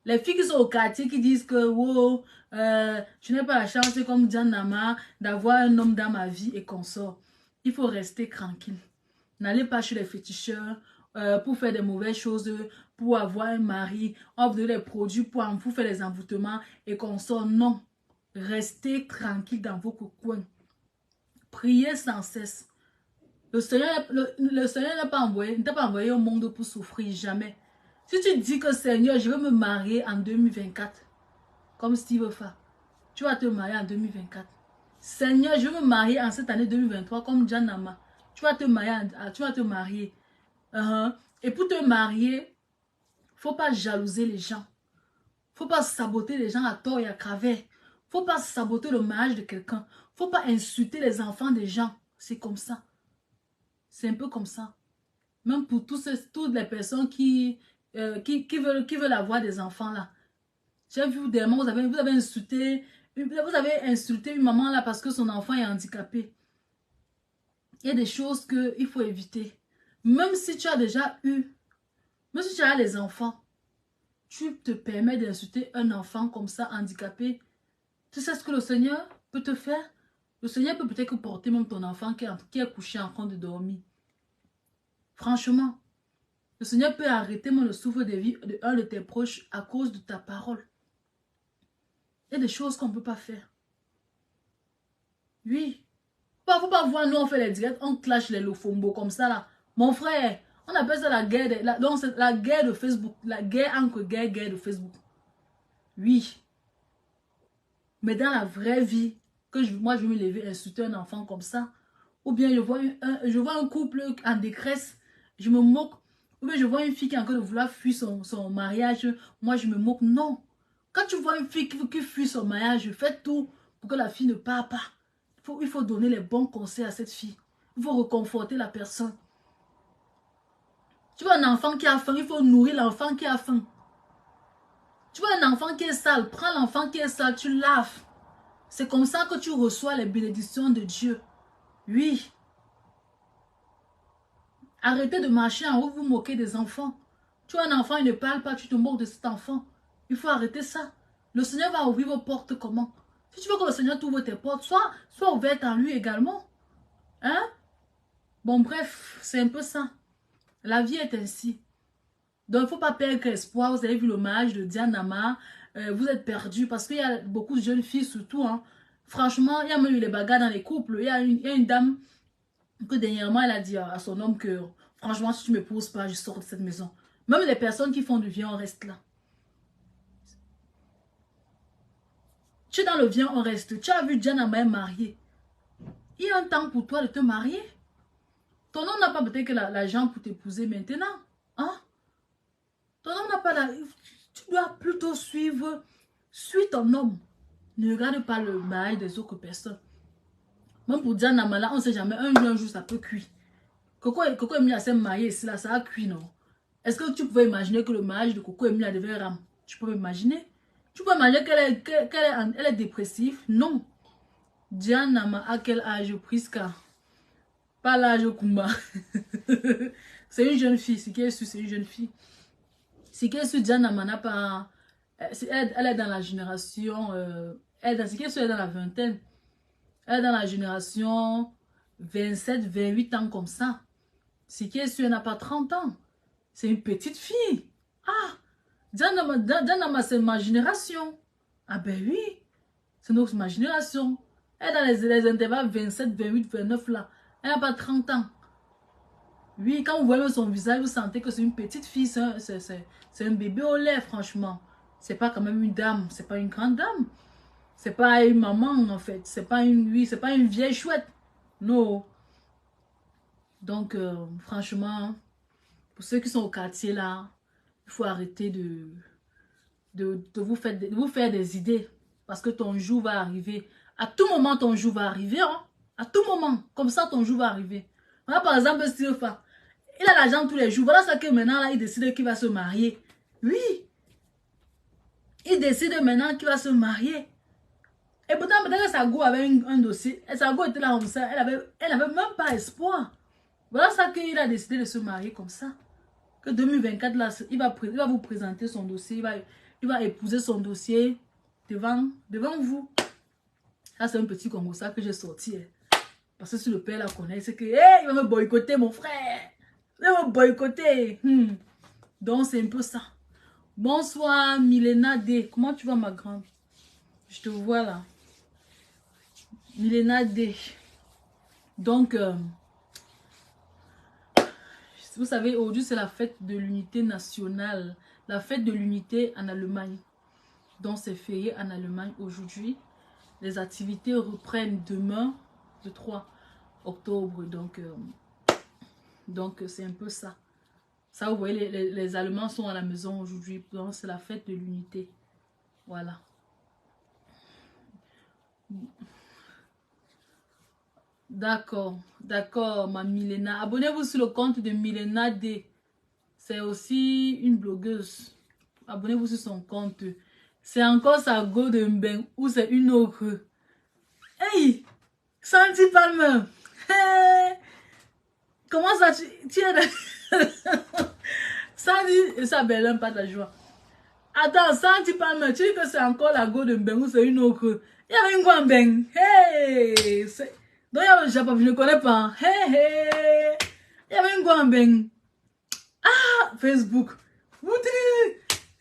[SPEAKER 1] Les filles qui sont au quartier qui disent que wow, je n'ai pas la chance comme Diane Nama d'avoir un homme dans ma vie et qu'on sort. Il faut rester tranquille. N'allez pas chez les féticheurs pour faire des mauvaises choses, pour avoir un mari, on va vous donner des produits pour faire des envoûtements et qu'on sort. Non. Restez tranquille dans vos coins. Priez sans cesse. Le Seigneur n'a pas envoyé au monde pour souffrir, jamais. Si tu dis que Seigneur, je veux me marier en 2024, comme Steve Fa, tu vas te marier en 2024. Seigneur, je veux me marier en cette année 2023, comme Janama, tu vas te marier. Et pour te marier, faut pas jalouser les gens. Faut pas saboter les gens à tort et à travers. Faut pas saboter le mariage de quelqu'un. Faut pas insulter les enfants des gens. C'est comme ça. C'est un peu comme ça. Même pour toutes les personnes qui veulent avoir des enfants là. J'ai vu des moments, vous avez insulté une maman là parce que son enfant est handicapé. Il y a des choses qu'il faut éviter. Même si tu as déjà eu, même si tu as les enfants, tu te permets d'insulter un enfant comme ça handicapé. Tu sais ce que le Seigneur peut te faire? Le Seigneur peut peut-être porter même ton enfant qui est couché en train de dormir. Franchement, le Seigneur peut arrêter le souffle de vie de un de tes proches à cause de ta parole. Il y a des choses qu'on ne peut pas faire. Oui. Il ne faut pas voir, nous on fait les directs, on clash les lofombo comme ça là. Mon frère, on appelle ça la guerre la guerre de Facebook. La guerre entre guerre de Facebook. Oui. Mais dans la vraie vie, moi je vais me lever et insulter un enfant comme ça. Ou bien je vois un couple en détresse, je me moque. Ou bien je vois une fille qui est en train de vouloir fuir son mariage, moi je me moque. Non. Quand tu vois une fille qui fuit son mariage, fais tout pour que la fille ne parte pas. Il faut donner les bons conseils à cette fille. Il faut reconforter la personne. Tu vois un enfant qui a faim, il faut nourrir l'enfant qui a faim. Tu vois un enfant qui est sale, prends l'enfant qui est sale, tu laves. C'est comme ça que tu reçois les bénédictions de Dieu. Oui. Arrêtez de marcher en haut, vous moquez des enfants. Tu as un enfant, il ne parle pas, tu te moques de cet enfant. Il faut arrêter ça. Le Seigneur va ouvrir vos portes comment? Si tu veux que le Seigneur t'ouvre tes portes, sois ouverte en lui également. Hein? Bon, bref, c'est un peu ça. La vie est ainsi. Donc, il ne faut pas perdre espoir. Vous avez vu le mariage de Diane Nama. Vous êtes perdus parce qu'il y a beaucoup de jeunes filles surtout. Hein. Franchement, il y a même eu les bagarres dans les couples. Il y a une dame que dernièrement, elle a dit à son homme que franchement, si tu ne me poses pas, je sors de cette maison. Même les personnes qui font du vieux, on reste là. Tu es dans le vieux, on reste. Tu as vu Diane Nama est mariée. Il y a un temps pour toi de te marier. Ton homme n'a pas peut-être que l'argent pour t'épouser maintenant. Hein? Ton homme n'a pas la... Tu dois plutôt suivre. Suis ton homme. Ne regarde pas le mariage des autres personnes. Même pour Diane Namala, on ne sait jamais. Un jour, ça peut cuire. Coco Emilia s'est mariée ici, là, ça a cuit, non? Est-ce que tu pouvais imaginer que le mariage de Coco Emilia devait rame? Tu peux imaginer? Tu peux imaginer qu'elle est dépressive? Non. Diane Nama, à quel âge? Priska. Pas l'âge Kumba. C'est une jeune fille. Ce qui est sûr, c'est une jeune fille. Ce qui est sûr, Diana n'a pas... Elle est dans la génération... ce qui est sûr, elle est dans la vingtaine. Elle est dans la génération 27, 28 ans comme ça. Ce qui est sûr, elle n'a pas 30 ans. C'est une petite fille. Ah! Diana, c'est ma génération. Ah ben oui. C'est ma génération. Elle est dans les intervalles 27, 28, 29 là. Elle n'a pas 30 ans. Oui, quand vous voyez son visage, vous sentez que c'est une petite fille. C'est un bébé au lait, franchement. C'est pas quand même une dame. C'est pas une grande dame. C'est pas une maman, en fait. C'est pas une, oui, c'est pas une vieille chouette. Non. Donc, franchement, pour ceux qui sont au quartier là, il faut arrêter de vous faire des idées. Parce que ton jour va arriver. À tout moment, ton jour va arriver. Hein? À tout moment. Comme ça, ton jour va arriver. Voilà, par exemple, Sylvain. Il a l'argent tous les jours. Voilà ça que maintenant, là, il décide qu'il va se marier. Oui. Il décide maintenant qu'il va se marier. Et pourtant, peut-être que Sago avait un dossier. Et Sago était là comme ça. Elle avait même pas espoir. Voilà ça qu'il a décidé de se marier comme ça. Que 2024, là, il va vous présenter son dossier. Il va épouser son dossier devant vous. Ça, c'est un petit Congo ça que j'ai sorti. Parce que si le père la connaît, c'est que, hey, il va me boycotter, mon frère. Il va me boycotter. Donc, c'est un peu ça. Bonsoir, Milena D. Comment tu vas, ma grande? Je te vois là. Milena D. Donc, vous savez, aujourd'hui, c'est la fête de l'unité nationale. La fête de l'unité en Allemagne. Donc, c'est férié en Allemagne aujourd'hui. Les activités reprennent demain, le 3 octobre. Donc c'est un peu ça. Ça, vous voyez, les Allemands sont à la maison aujourd'hui. Donc, c'est la fête de l'unité. Voilà. D'accord, ma Milena. Abonnez-vous sur le compte de Milena D. C'est aussi une blogueuse. Abonnez-vous sur son compte. C'est encore Sago de Mbeng ou c'est une autre. Hey! Sandy Palmer! Hey! Comment ça, tu es Sandy, ça belle pas de la joie. Attends, Sandy Palmer, tu dis que c'est encore la go de Mbeng ou c'est une autre? Il y avait une go Mbeng. Hey! Donc, il y a le Japon, je ne connais pas. Hey, hey! Il y avait une go Mbeng. Ah! Facebook.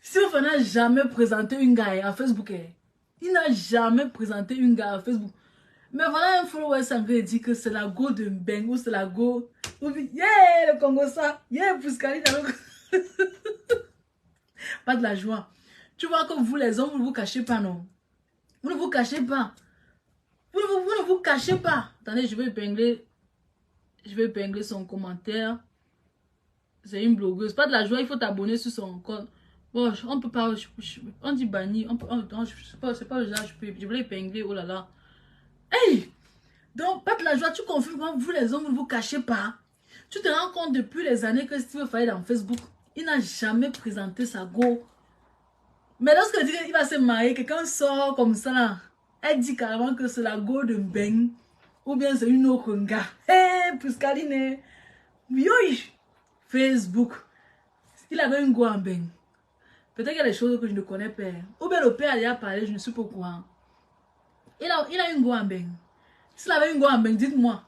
[SPEAKER 1] Si on n'a jamais présenté une gars à Facebook, il n'a jamais présenté une gars à Facebook. Mais voilà un follower sangré dit que c'est la go de Mbeng ou c'est la go. Yeah, le Congo ça. Yeah, Pouskali. Pas de la joie. Tu vois que vous les hommes, vous ne vous cachez pas, non? Vous ne vous cachez pas. Vous ne vous cachez pas. Attendez, je vais épingler son commentaire. C'est une blogueuse. Pas de la joie, il faut t'abonner sur son compte. Bon, on peut pas. On dit banni. C'est pas le genre, je vais l'épingler. Oh là là. Hey! Donc, pas de la joie, tu confirmes quand vous les hommes, vous ne vous cachez pas. Tu te rends compte depuis les années que Steve Faye dans Facebook, il n'a jamais présenté sa go. Mais lorsqu'il dit qu'il va se marier, quelqu'un sort comme ça là. Elle dit carrément que c'est la go de Mbeng. Ou bien c'est une autre gars. Hé, Pouskaline. Oui, Facebook. Il avait une go en Mbeng. Peut-être qu'il y a des choses que je ne connais pas. Ou bien le père a parlé, je ne suis pas au courant. Il a une go en Mbeng. S'il avait une go en Mbeng, dites-moi.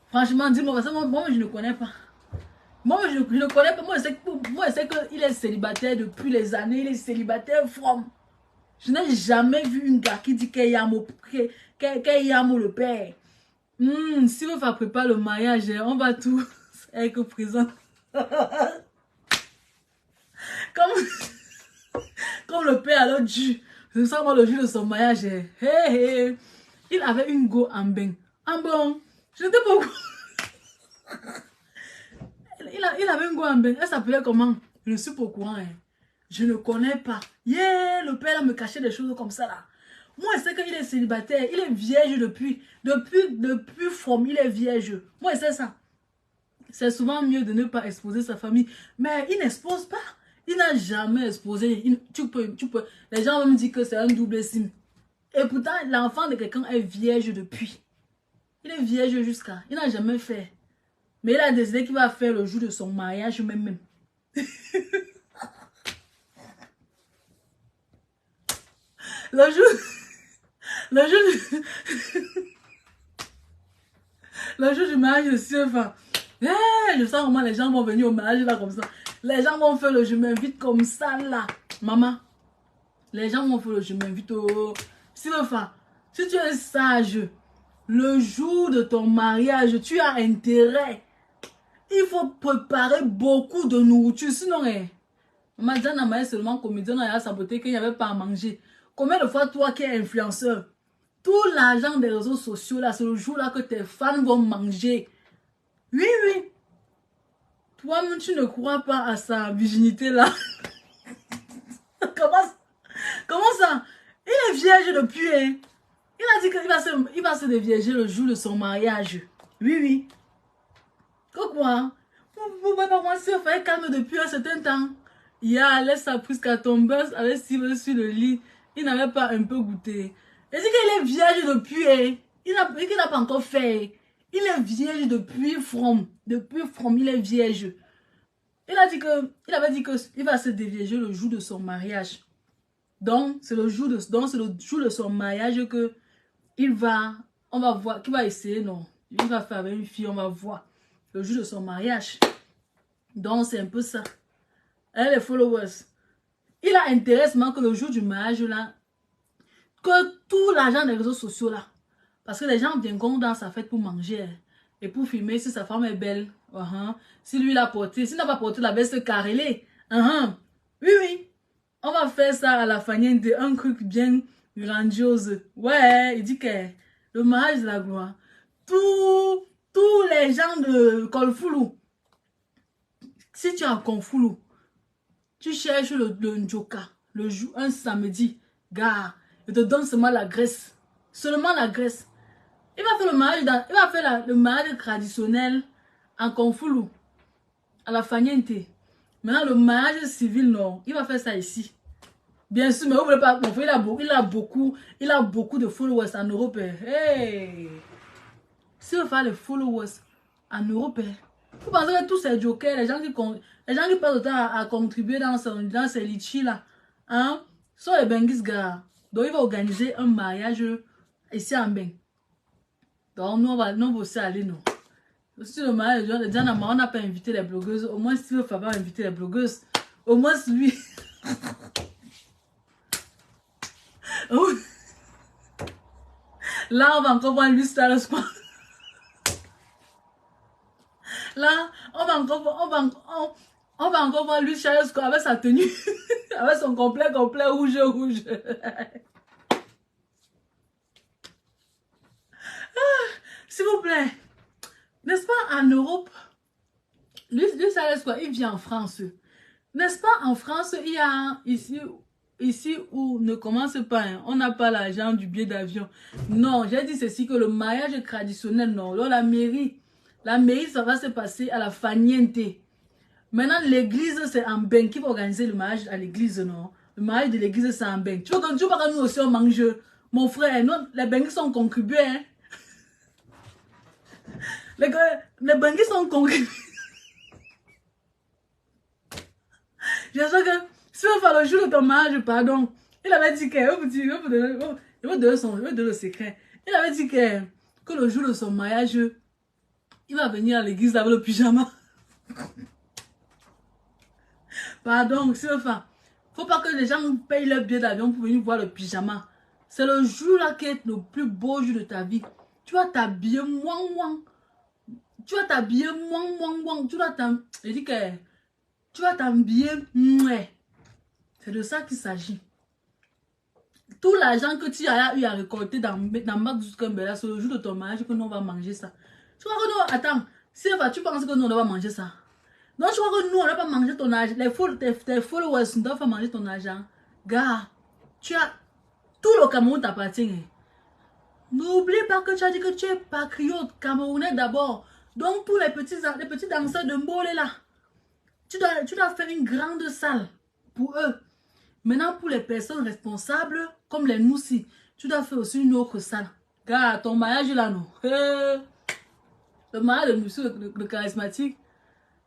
[SPEAKER 1] Franchement, dis-moi, parce que moi, je ne connais pas. Moi, je ne connais pas. Moi, je sais qu'il est célibataire depuis les années. Il est célibataire from. Je n'ai jamais vu une gars qui dit qu'elle aime le père. Si vous ne préparer le mariage, on va tout être présent. Comme le père à l'autre jour. Je sens moi le jour de son mariage. Il avait une go en Mbeng. En bon. Je n'étais pas au courant. Il avait une go en Mbeng. Elle s'appelait comment? Je ne suis pas au courant. Je ne connais pas. Yeah, le père là me cachait des choses comme ça là. Moi, je sais qu'il est célibataire. Il est vierge depuis forme, il est vierge. Moi, je sais ça. C'est souvent mieux de ne pas exposer sa famille. Mais il n'expose pas. Il n'a jamais exposé. Tu peux. Les gens vont me dire que c'est un double sim. Et pourtant, l'enfant de quelqu'un est vierge depuis. Il est vierge jusqu'à. Il n'a jamais fait. Mais il a décidé qu'il va faire le jour de son mariage même. Le jour, le jour, le jour du mariage de Sylvain. Je sens comment les gens vont venir au mariage là comme ça. Les gens vont faire le je m'invite comme ça là. Maman, les gens vont faire le je m'invite au... Sylvain, si tu es sage, le jour de ton mariage, tu as intérêt. Il faut préparer beaucoup de nourriture. Sinon, maman, Diana m'a seulement comédien, elle a saboté qu'il n'y avait pas à manger. Combien de fois, toi qui es influenceur, tout l'argent des réseaux sociaux, là, c'est le jour là que tes fans vont manger. Oui, oui. Toi-même, tu ne crois pas à sa virginité, là. Comment ça? Il est vierge depuis, hein. Il a dit qu'il va se dévierger le jour de son mariage. Oui, oui. Quoi? Vous pouvez pas commencer à faire calme depuis un certain temps. Hier, laisse sa prise qu'à tomber avec Steve sur le lit. Il n'avait pas un peu goûté. Il dit qu'il est vierge depuis, hein. Il n'a pas encore fait. Il est vierge depuis from. Depuis from, il est vierge. Il avait dit qu'il va se dévierger le jour de son mariage. Donc, c'est le jour de son mariage que on va voir, qu'il va essayer, non. Il va faire avec une fille, on va voir. Le jour de son mariage. Donc, c'est un peu ça. Et les followers. Il a intérêt que le jour du mariage, là, que tout l'argent des réseaux sociaux, là, parce que les gens viendront dans sa fête pour manger et pour filmer si sa femme est belle. Si lui l'a porté, s'il n'a pas porté la veste carrelée. Oui, oui. On va faire ça à la famille de un truc bien grandiose. Ouais, il dit que le mariage de la gloire. Tous les gens de Kolfulu. Si tu es en Kolfulu, tu cherches le Njoka, un samedi, gars, il te donne seulement la graisse. Seulement la graisse. Il va faire le mariage traditionnel en Kolfulu, à la Faniente. Maintenant, le mariage civil, non, il va faire ça ici. Bien sûr, mais vous ne voulez pas. Il a beaucoup de followers en Europe. Hey! Si on fait les followers en Europe, vous pensez que tous ces jokers, les gens qui passent le temps à contribuer dans ces litchis là, sont les Bengis gars. Donc, il va organiser un mariage ici en Beng. Donc, nous, on va aussi aller, non. Si le mariage de Diana, on n'a pas invité les blogueuses. Au moins, si le Faba a invité les blogueuses, au moins, lui. Là, on va encore voir lui Star Squad. Là, on va encore voir lui Charles Squad avec sa tenue, avec son complet rouge. S'il vous plaît, n'est-ce pas en Europe, lui Charles Squad, il vient en France. N'est-ce pas en France, il y a ici où ne commence pas, on n'a pas l'argent du billet d'avion. Non, j'ai dit ceci, que le mariage traditionnel, non. Alors la mairie, ça va se passer à la Faniente. Maintenant, l'église, c'est en Beng. Qui va organiser le mariage à l'église, non? Le mariage de l'église, c'est en Beng. Tu vois que nous aussi, on mange. Mon frère, non, les Benguis sont contribués, hein. Les Benguis sont contribués. J'espère que si on fait le jour de ton mariage, pardon, il avait dit il veut donner le secret. Il avait dit que le jour de son mariage, il va venir à l'église avec le pyjama. Pardon, si on fait, faut pas que les gens payent leur billet d'avion pour venir voir le pyjama. C'est le jour là qui est le plus beau jour de ta vie. Tu vas t'habiller ouang. Tu vas t'habiller ouang. Tu vas t'habiller. Je dis que tu vas t'habiller. C'est de ça qu'il s'agit. Tout l'argent que tu as eu à récolter dans Mark Zuckerberg, c'est le jour de ton mariage que nous on va manger ça. Tu crois que nous, attends, tu penses que nous on va manger ça? Non, tu crois que nous on va pas manger ton argent? Tes followers ne doivent pas manger ton argent. Gars, tout le Cameroun t'appartient. N'oublie pas que tu as dit que tu es patriote camerounais d'abord. Donc pour les petits danseurs de Mbolé là, tu dois faire une grande salle pour eux. Maintenant, pour les personnes responsables, comme les Noussi, tu dois faire aussi une autre salle. Gars, ton mariage là, non. Le mariage de Moussi, le charismatique,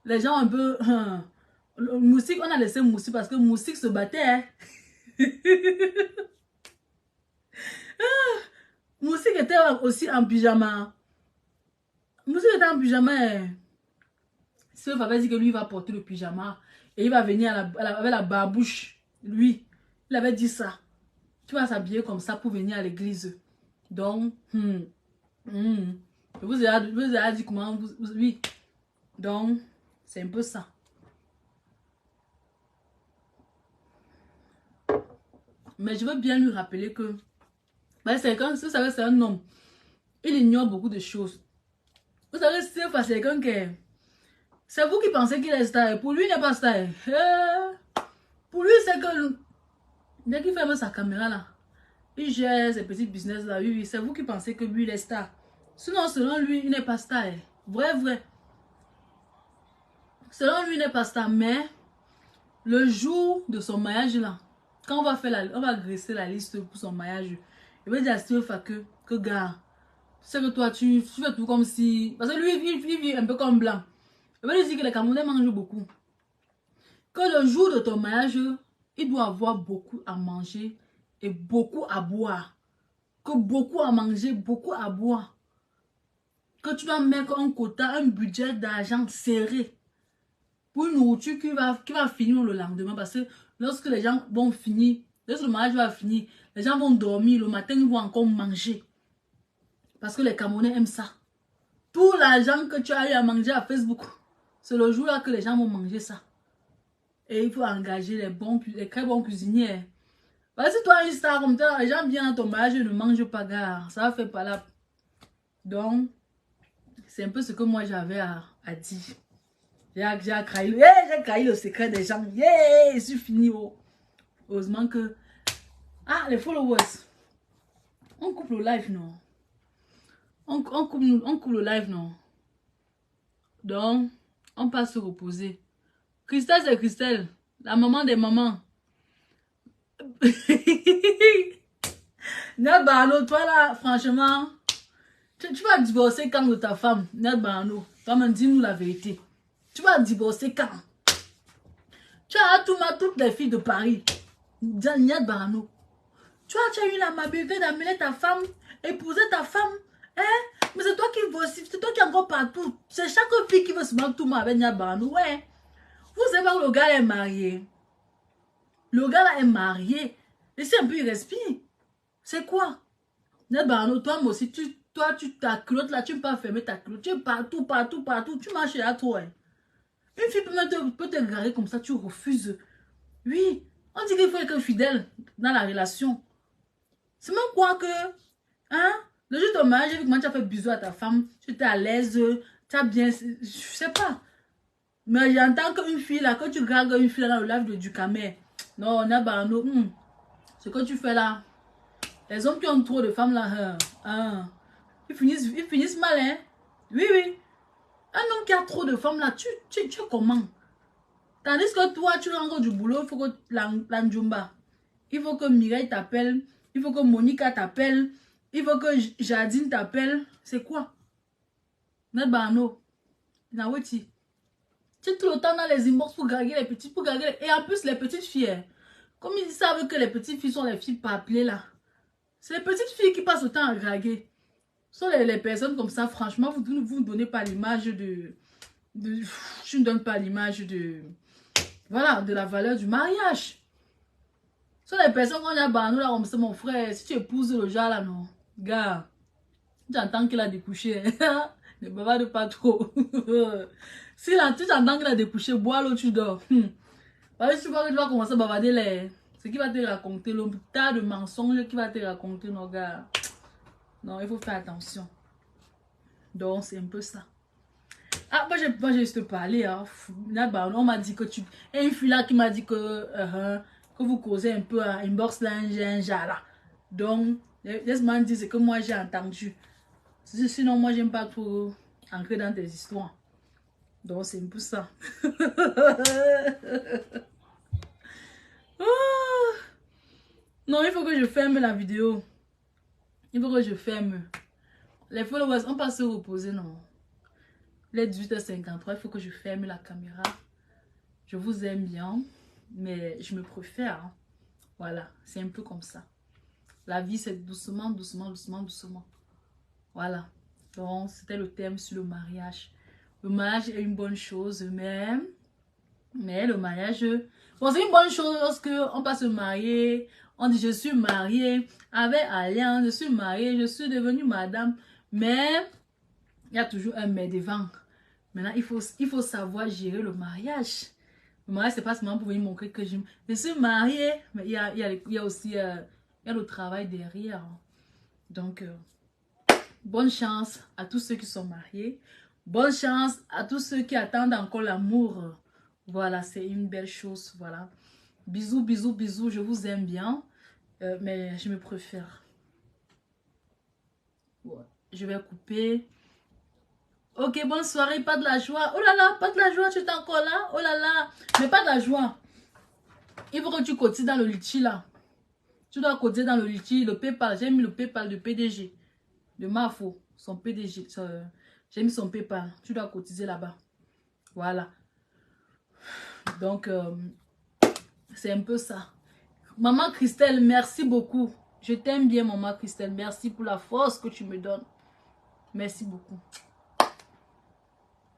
[SPEAKER 1] les gens un peu... Le Moussi, on a laissé Moussi parce que Moussi se battait. Hein. Moussi était aussi en pyjama. Moussi était en pyjama. Seuf avait dit que lui va porter le pyjama et il va venir avec la barbouche. Lui, il avait dit ça. Tu vas s'habiller comme ça pour venir à l'église. Donc, je vous ai dit comment oui. Donc, c'est un peu ça. Mais je veux bien lui rappeler que c'est quand vous savez, c'est un homme. Il ignore beaucoup de choses. Vous savez, c'est quelqu'un qui... C'est vous qui pensez qu'il est star. Pour lui, il n'est pas star. Pour lui, c'est que... Dès qu'il ferme sa caméra là, il gère ses petits business là. Oui, c'est vous qui pensez que lui, il est star. Sinon, selon lui, il n'est pas star. Vrai. Selon lui, il n'est pas star. Mais, le jour de son mariage là, quand on va faire on va graisser la liste pour son mariage, il va dire à Steve que gars, c'est que toi, tu fais tout comme si... Parce que lui, il vit un peu comme blanc. Il va lui dire que les Camerounais mangent beaucoup. Que le jour de ton mariage, il doit avoir beaucoup à manger et beaucoup à boire. Que beaucoup à manger, beaucoup à boire. Que tu dois mettre un quota, un budget d'argent serré pour une nourriture qui va finir le lendemain. Parce que lorsque les gens vont finir, lorsque le mariage va finir, les gens vont dormir, le matin ils vont encore manger. Parce que les Camerounais aiment ça. Tout l'argent que tu as eu à manger à Facebook, c'est le jour là que les gens vont manger ça. Et il faut engager les très bons cuisiniers. Parce que toi, une star comme ça, les gens viennent à ton mariage et ne mangent pas, gars. Ça fait pas là. Donc, c'est un peu ce que moi j'avais à dire. J'ai trahi le secret des gens. Yeah, c'est fini. Oh. Heureusement que... Ah, les followers. On coupe le live, non? On coupe le live, non? Donc, on passe se reposer. Christelle, c'est Christelle. La maman des mamans. Ned Barno, toi là, franchement, tu vas divorcer quand de ta femme, Ned Barno? Toi, dis-nous la vérité. Tu vas divorcer quand? Tu as toutes les filles de Paris. Ned Barno. Tu as eu l'amabilité d'amener ta femme, épouser ta femme. Hein? Mais c'est toi qui voici, c'est toi qui es encore partout. C'est chaque fille qui veut se mettre tout mal avec Ned Barno. Ouais. Vous savez que le gars est marié. Le gars là est marié. Laissez un peu, il respire. C'est quoi? Ned Barno, toi aussi, ta culotte là, tu ne peux pas fermer ta culotte. Tu es partout. Tu marches là, toi. Hein. Une fille peut te garer comme ça, tu refuses. Oui, on dit qu'il faut être fidèle dans la relation. C'est même quoi que, hein, le jour de ton mariage, j'ai vu comment tu as fait bisous à ta femme, tu étais à l'aise, tu as bien, je sais pas. Mais j'entends qu'une fille là, quand tu gardes une fille là dans le live de Ducamel, non, Ned Barno, ce que tu fais là, les hommes qui ont trop de femmes là, ils finissent mal, hein. Oui. Un homme qui a trop de femmes là, tu comment? Tandis que toi, tu rentres du boulot, il faut que l'Anjumba, il faut que Mireille t'appelle, il faut que Monica t'appelle, il faut que Jadine t'appelle. C'est quoi? Ned Barno, Naweti. Tu es tout le temps dans les inbox pour draguer les petites, Et en plus, les petites filles, comme ils savent que les petites filles sont les filles pas appelées là. C'est les petites filles qui passent le temps à draguer. Ce sont les personnes comme ça, franchement, vous ne donnez pas l'image je ne donne pas l'image voilà, de la valeur du mariage. Ce sont les personnes qu'on a Barno là, comme ça, mon frère. Si tu épouses le genre là, non. Gars, tu entends qu'il a découché. Ne bavarde pas trop. Si là, tu entends qu'il a découché, bois l'eau, tu dors. Parce que tu vois que tu vas commencer à bavarder ce qui va te raconter, le tas de mensonges qui va te raconter, nos gars. Non, il faut faire attention. Donc, c'est un peu ça. Ah, moi, j'ai juste parlé. Hein. On m'a dit que tu... Et une fille là qui m'a dit que vous causez un peu à inbox là, un genre là. Donc, laisse-moi dire ce que moi j'ai entendu. Sinon, moi, j'aime pas trop entrer dans des histoires. Donc, c'est un peu ça. Non, il faut que je ferme la vidéo. Il faut que je ferme. Les followers, on passe se reposer, non. Il est 18h53, il faut que je ferme la caméra. Je vous aime bien, mais je me préfère. Hein. Voilà, c'est un peu comme ça. La vie, c'est doucement, doucement, doucement, doucement. Voilà. Donc, c'était le thème sur le mariage. Le mariage est une bonne chose, mais le mariage... Bon, c'est une bonne chose lorsque on va se marier. On dit, je suis mariée avec alliance, je suis mariée, je suis devenue madame. Mais, il y a toujours un mais devant. Maintenant, il faut savoir gérer le mariage. Le mariage, c'est pas seulement pour venir montrer que je suis mariée, mais il y a aussi il y a le travail derrière. Donc, bonne chance à tous ceux qui sont mariés. Bonne chance à tous ceux qui attendent encore l'amour. Voilà, c'est une belle chose. Voilà. Bisous, bisous, bisous. Je vous aime bien. Mais je me préfère. Ouais, je vais couper. Ok, bonne soirée. Pas de la joie. Oh là là, pas de la joie. Tu es encore là? Oh là là. Mais pas de la joie. Il faut que tu cotises dans le litchi là. Tu dois cotiser dans le litchi. Le PayPal. J'ai mis le PayPal de PDG. De Mafo. Son PDG. J'ai mis son PayPal. Tu dois cotiser là-bas. Voilà. Donc, c'est un peu ça. Maman Christelle, merci beaucoup. Je t'aime bien, maman Christelle. Merci pour la force que tu me donnes. Merci beaucoup.